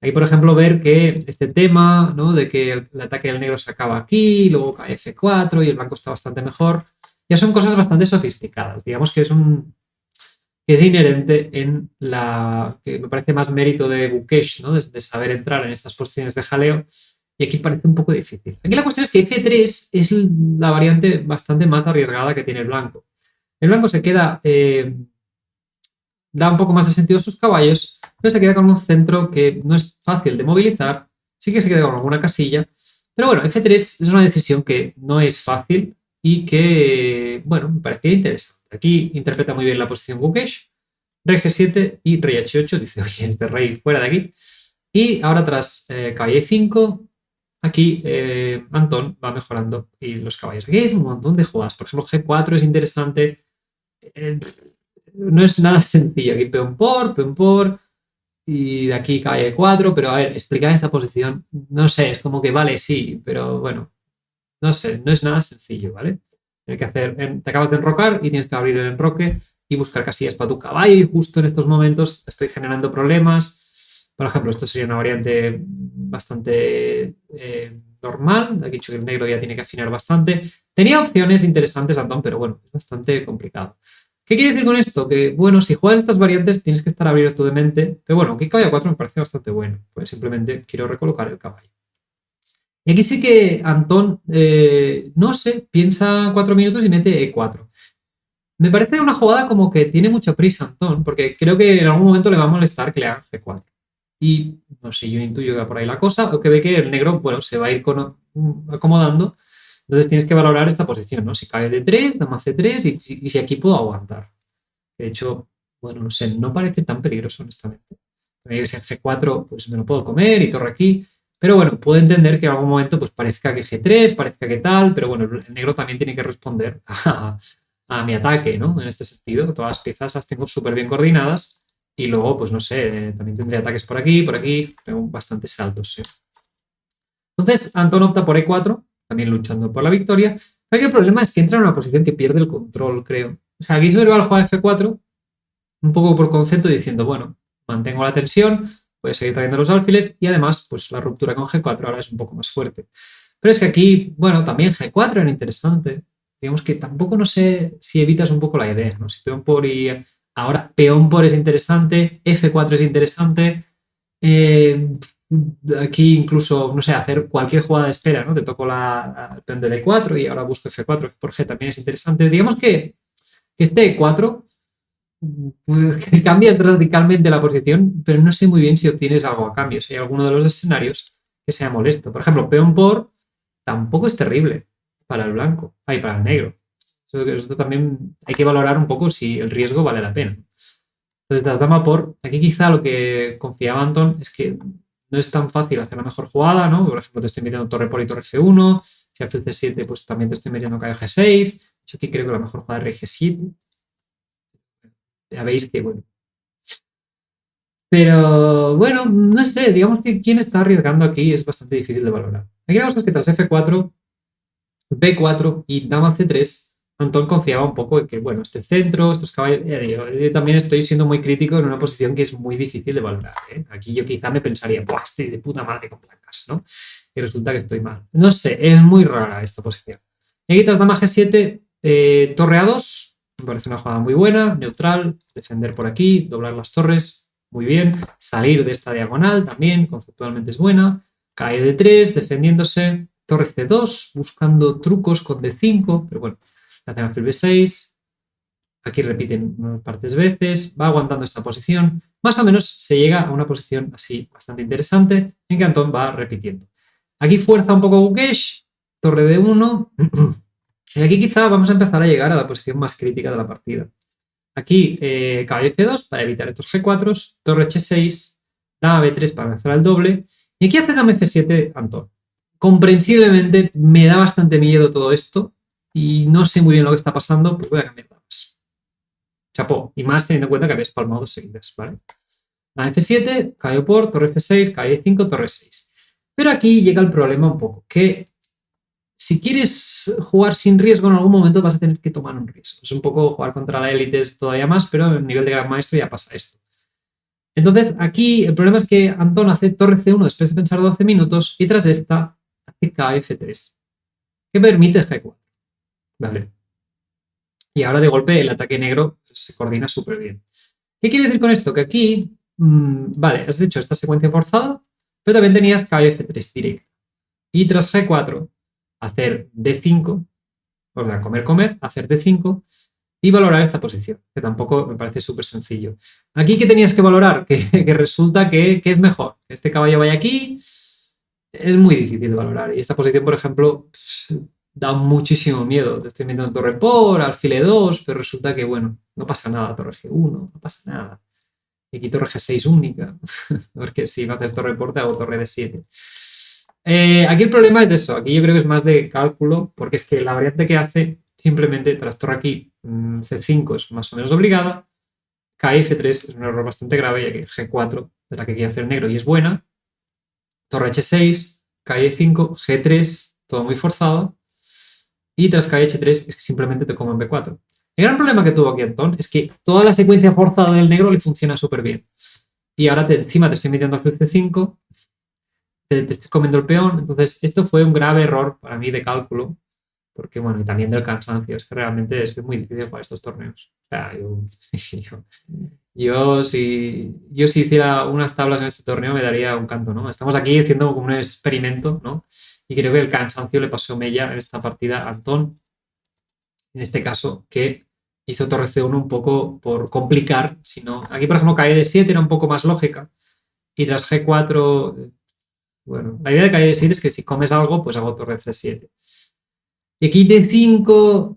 Aquí, por ejemplo, ver que este tema, ¿no?, de que el ataque del negro se acaba aquí, luego cae f4 y el blanco está bastante mejor, ya son cosas bastante sofisticadas. Digamos que es inherente en que me parece más mérito de Gukesh, ¿no?, de saber entrar en estas posiciones de jaleo, y aquí parece un poco difícil. Aquí la cuestión es que f3 es la variante bastante más arriesgada que tiene el blanco. El blanco se queda, da un poco más de sentido a sus caballos, pero se queda con un centro que no es fácil de movilizar, sí que se queda con alguna casilla, pero bueno, f3 es una decisión que no es fácil, y que, bueno, me parecía interesante. Aquí interpreta muy bien la posición Gukesh, rey G7 y rey H8. Dice, oye, este rey fuera de aquí. Y ahora tras caballo E5, aquí Antón va mejorando y los caballos. Aquí hay un montón de jugadas. Por ejemplo, G4 es interesante. Eh, no es nada sencillo. Aquí peón por, y de aquí caballo E4. Pero a ver, explicar esta posición, no sé, es como que vale, sí, pero bueno, no sé, no es nada sencillo, ¿vale? Tienes que hacer, te acabas de enrocar y tienes que abrir el enroque y buscar casillas para tu caballo. Y justo en estos momentos estoy generando problemas. Por ejemplo, esto sería una variante bastante normal. Aquí he dicho que el negro ya tiene que afinar bastante. Tenía opciones interesantes, Antón, pero bueno, es bastante complicado. ¿Qué quiere decir con esto? Que, bueno, si juegas estas variantes tienes que estar abierto de mente. Pero bueno, aquí caballo 4 me parece bastante bueno. Pues simplemente quiero recolocar el caballo. Y aquí sí que Antón, no sé, piensa 4 minutos y mete E4. Me parece una jugada como que tiene mucha prisa Antón, porque creo que en algún momento le va a molestar que le haga G4. Y no sé, yo intuyo que va por ahí la cosa, o que ve que el negro, bueno, se va a ir acomodando. Entonces tienes que valorar esta posición, ¿no? Si cae D3, dama C3 y si aquí puedo aguantar. De hecho, bueno, no sé, no parece tan peligroso, honestamente. Si en G4, pues me lo puedo comer y torre aquí. Pero bueno, puedo entender que en algún momento pues parezca que G3, parezca que tal, pero bueno, el negro también tiene que responder a mi ataque, ¿no? En este sentido, todas las piezas las tengo súper bien coordinadas y luego, pues no sé, también tendré ataques por aquí, tengo bastantes saltos, ¿sí? Entonces, Antón opta por E4, también luchando por la victoria. Pero el problema es que entra en una posición que pierde el control, creo. O sea, aquí Guisberg juega F4, un poco por concepto, diciendo, bueno, mantengo la tensión, voy a seguir trayendo los alfiles y además, pues la ruptura con G4 ahora es un poco más fuerte. Pero es que aquí, bueno, también G4 era interesante. Digamos que tampoco no sé si evitas un poco la idea, ¿no? Si peón por y ahora peón por es interesante, F4 es interesante. Aquí incluso, no sé, hacer cualquier jugada de espera, ¿no? Te toco el peón de D4 y ahora busco F4 por G también es interesante. Digamos que este E4 pues, que cambias radicalmente la posición, pero no sé muy bien si obtienes algo a cambio, si hay alguno de los escenarios que sea molesto. Por ejemplo, peón por tampoco es terrible para el blanco, para el negro. Esto también hay que valorar un poco si el riesgo vale la pena. Entonces, das dama por, aquí quizá lo que confiaba Anton es que no es tan fácil hacer la mejor jugada, ¿no? Por ejemplo, te estoy metiendo torre por y torre F1, si alfil C7, pues también te estoy metiendo caballo G6. Yo aquí creo que la mejor jugada es rey G7. Ya veis que, bueno. Pero bueno, no sé, digamos que quién está arriesgando aquí es bastante difícil de valorar. Aquí la cosa es que tras F4, B4 y dama C3, Antón confiaba un poco en que, bueno, este centro, estos caballos, ya digo, yo también estoy siendo muy crítico en una posición que es muy difícil de valorar, ¿eh? Aquí yo quizá me pensaría, ¡buah, estoy de puta madre con blancas!, ¿no? Y resulta que estoy mal. No sé, es muy rara esta posición. Y aquí tras dama G7, torre A2, me parece una jugada muy buena, neutral, defender por aquí, doblar las torres, muy bien. Salir de esta diagonal también, conceptualmente es buena. Cae D3, defendiéndose. Torre C2, buscando trucos con D5, pero bueno, le hacen alfil B6. Aquí repiten unas partes veces, va aguantando esta posición. Más o menos se llega a una posición así bastante interesante en que Antón va repitiendo. Aquí fuerza un poco Gukesh, torre D1. Y aquí quizá vamos a empezar a llegar a la posición más crítica de la partida. Aquí caballo F2 para evitar estos G4, torre H6, dama B3 para lanzar al doble. Y aquí hace dama F7 Antón. Comprensiblemente me da bastante miedo todo esto y no sé muy bien lo que está pasando, pues voy a cambiar damas. Chapó. Y más teniendo en cuenta que habéis palmado dos seguidas, ¿vale? Dama F7, caballo por, torre F6, caballo E5, torre 6. Pero aquí llega el problema un poco, que si quieres jugar sin riesgo, en algún momento vas a tener que tomar un riesgo. Es un poco jugar contra la élite es todavía más, pero en nivel de gran maestro ya pasa esto. Entonces, aquí el problema es que Antón hace torre C1 después de pensar 12 minutos y tras esta hace KF3, que permite G4. Vale. Y ahora de golpe el ataque negro se coordina súper bien. ¿Qué quiere decir con esto? Que aquí, vale, has hecho esta secuencia forzada, pero también tenías KF3 directo. Y tras G4, hacer D5, o sea, comer, hacer D5 y valorar esta posición, que tampoco me parece súper sencillo. Aquí, ¿qué tenías que valorar? Que resulta que es mejor. Este caballo vaya aquí, es muy difícil de valorar. Y esta posición, por ejemplo, da muchísimo miedo. Te estoy metiendo torre por, alfil E2, pero resulta que, bueno, no pasa nada, torre G1, no pasa nada. Y aquí torre G6 única, porque si no haces torre por, te hago torre D7. Aquí el problema es de eso, aquí yo creo que es más de cálculo, porque es que la variante que hace, simplemente tras torre aquí, C5 es más o menos obligada, KF3 es un error bastante grave, y aquí G4 es la que quiere hacer el negro y es buena, torre H6, KE5, G3, todo muy forzado, y tras KH3 es que simplemente te comen B4. El gran problema que tuvo aquí Antón es que toda la secuencia forzada del negro le funciona súper bien. Y ahora encima te estoy metiendo al C5, te estoy comiendo el peón. Entonces, esto fue un grave error para mí de cálculo, porque bueno, y también del cansancio. Es que realmente es muy difícil para estos torneos. O sea, yo si hiciera unas tablas en este torneo me daría un canto, ¿no? Estamos aquí haciendo como un experimento, ¿no? Y creo que el cansancio le pasó mella en esta partida a Antón, en este caso, que hizo torre C1 un poco por complicar, sino aquí, por ejemplo, cae de 7 era un poco más lógica, y tras G4, bueno, la idea de cae de 7 es que si comes algo, pues hago torre C7. Y aquí D5,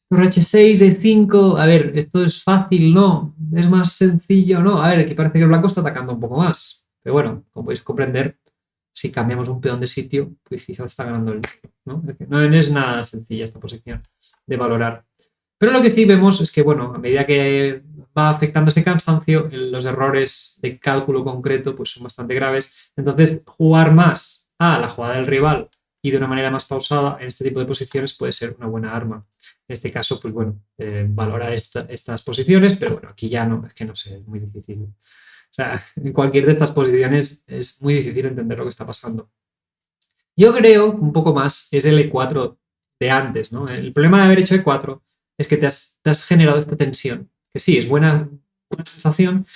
torre H6, D5, a ver, esto es fácil, ¿no? Es más sencillo, ¿no? A ver, aquí parece que el blanco está atacando un poco más, pero bueno, como podéis comprender, si cambiamos un peón de sitio, pues quizás está ganando el negro, ¿no? No es nada sencilla esta posición de valorar. Pero lo que sí vemos es que, bueno, a medida que va afectando ese cansancio, los errores de cálculo concreto pues son bastante graves. Entonces, jugar más a la jugada del rival y de una manera más pausada en este tipo de posiciones puede ser una buena arma. En este caso, pues bueno, valorar estas posiciones, pero bueno, aquí ya no, es que no sé, es muy difícil. O sea, en cualquier de estas posiciones es muy difícil entender lo que está pasando. Yo creo que un poco más es el E4 de antes, ¿no? El problema de haber hecho E4 es que te has generado esta tensión, que sí, es buena sensación,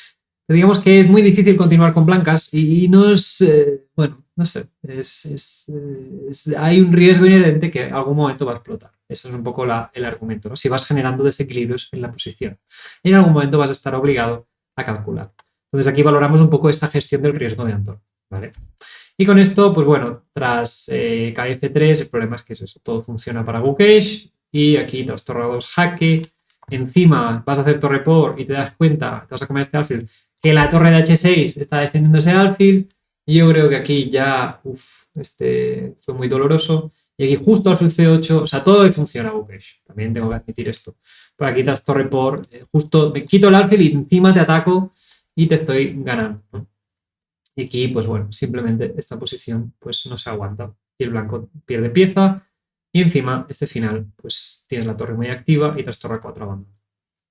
pero digamos que es muy difícil continuar con blancas y no es, bueno, no sé, hay un riesgo inherente que en algún momento va a explotar. Eso es un poco el argumento, ¿no? Si vas generando desequilibrios en la posición, en algún momento vas a estar obligado a calcular. Entonces aquí valoramos un poco esta gestión del riesgo de Antón, ¿vale? Y con esto, pues bueno, tras KF3, el problema es que eso, todo funciona para Gukesh. Y aquí tras torre 2 jaque, encima vas a hacer torre por y te das cuenta, te vas a comer este alfil, que la torre de H6 está defendiendo ese alfil. Y yo creo que aquí ya, fue muy doloroso. Y aquí justo alfil C8, o sea, todo funciona Gukesh. También tengo que admitir esto. Por aquí tras torre por, justo me quito el alfil y encima te ataco y te estoy ganando, ¿no? Y aquí, pues bueno, simplemente esta posición pues no se aguanta y el blanco pierde pieza y encima este final pues tienes la torre muy activa y tras torre 4 abandona.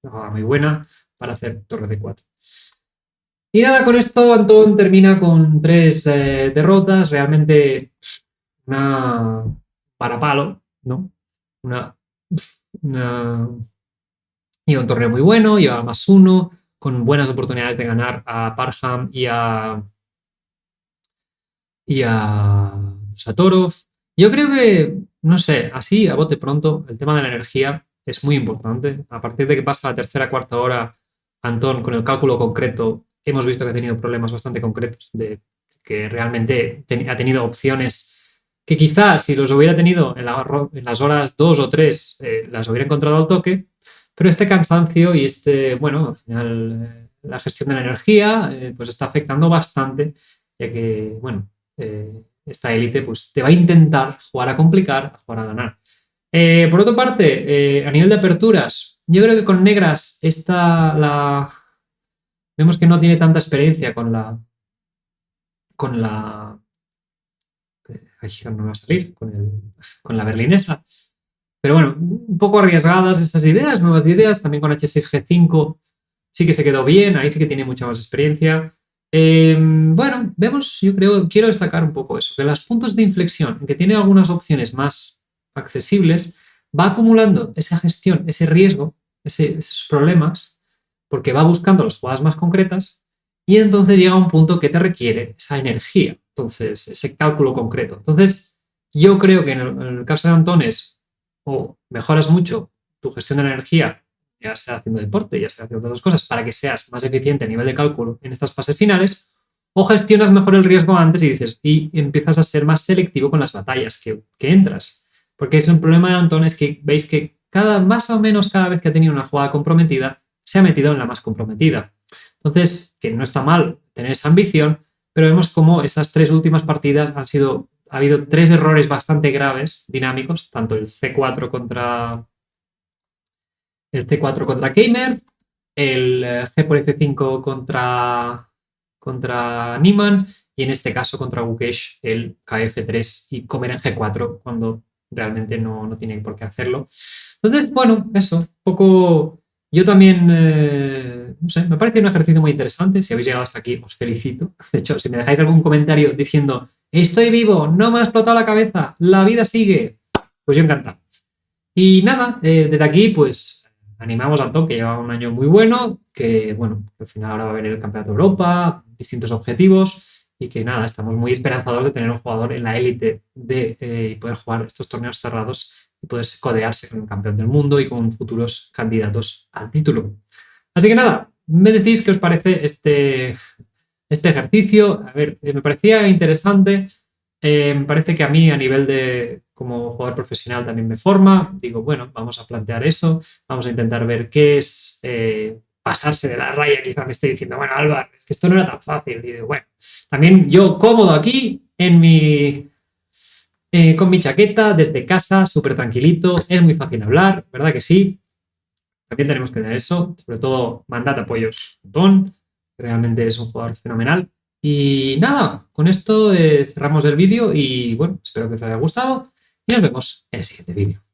Una jugada muy buena para hacer torre de 4. Y nada, con esto Antón termina con 3 derrotas, realmente una para palo, ¿no? Y un torneo muy bueno, lleva +1, con buenas oportunidades de ganar a Parham y a Satorov. Yo creo que, no sé, así a bote pronto, el tema de la energía es muy importante. A partir de que pasa la tercera, cuarta hora, Antón, con el cálculo concreto, hemos visto que ha tenido problemas bastante concretos, de que realmente ha tenido opciones que quizás si los hubiera tenido en las horas 2 o 3 las hubiera encontrado al toque, pero este cansancio y bueno, al final la gestión de la energía pues está afectando bastante, ya que, bueno, esta élite pues te va a intentar jugar a complicar, a jugar a ganar. Por otra parte, a nivel de aperturas, yo creo que con negras vemos que no tiene tanta experiencia con la ay, no va a salir, con la berlinesa. Pero bueno, un poco arriesgadas estas ideas, nuevas ideas, también con H6G5 sí que se quedó bien, ahí sí que tiene mucha más experiencia. Bueno, vemos, yo quiero destacar un poco eso, que los puntos de inflexión, que tiene algunas opciones más accesibles, va acumulando esa gestión, ese riesgo, esos problemas, porque va buscando las jugadas más concretas y entonces llega a un punto que te requiere esa energía, entonces ese cálculo concreto. Entonces, yo creo que en el caso de Antón es o mejoras mucho tu gestión de la energía, ya sea haciendo deporte, ya sea haciendo otras cosas, para que seas más eficiente a nivel de cálculo en estas fases finales, o gestionas mejor el riesgo antes y empiezas a ser más selectivo con las batallas que entras. Porque es un problema de Antón, es que veis que más o menos cada vez que ha tenido una jugada comprometida, se ha metido en la más comprometida. Entonces, que no está mal tener esa ambición, pero vemos cómo esas 3 últimas partidas ha habido 3 errores bastante graves, dinámicos, tanto el C4 contra Keimer, el G por F5 contra Niemann y en este caso contra Gukesh el KF3 y comer en G4 cuando realmente no tiene por qué hacerlo. Entonces, bueno, eso, un poco... Yo también, no sé, me parece un ejercicio muy interesante. Si habéis llegado hasta aquí, os felicito. De hecho, si me dejáis algún comentario diciendo estoy vivo, no me ha explotado la cabeza, la vida sigue, pues yo encantado. Y nada, desde aquí, pues animamos a Antón, que lleva un año muy bueno, que bueno, al final ahora va a venir el Campeonato de Europa, distintos objetivos, y que nada, estamos muy esperanzados de tener un jugador en la élite y poder jugar estos torneos cerrados y poder codearse con el campeón del mundo y con futuros candidatos al título. Así que nada, me decís qué os parece este ejercicio. A ver, me parecía interesante. Me parece que a mí a nivel de como jugador profesional también me forma. Digo, bueno, vamos a plantear eso, vamos a intentar ver qué es pasarse de la raya. Quizá me estoy diciendo, bueno, Álvaro, es que esto no era tan fácil. Y digo, bueno, también yo cómodo aquí con mi chaqueta, desde casa, súper tranquilito, es muy fácil hablar, ¿verdad que sí? También tenemos que tener eso, sobre todo mandad apoyos un montón, realmente es un jugador fenomenal. Y nada, con esto cerramos el vídeo y bueno, espero que os haya gustado y nos vemos en el siguiente vídeo.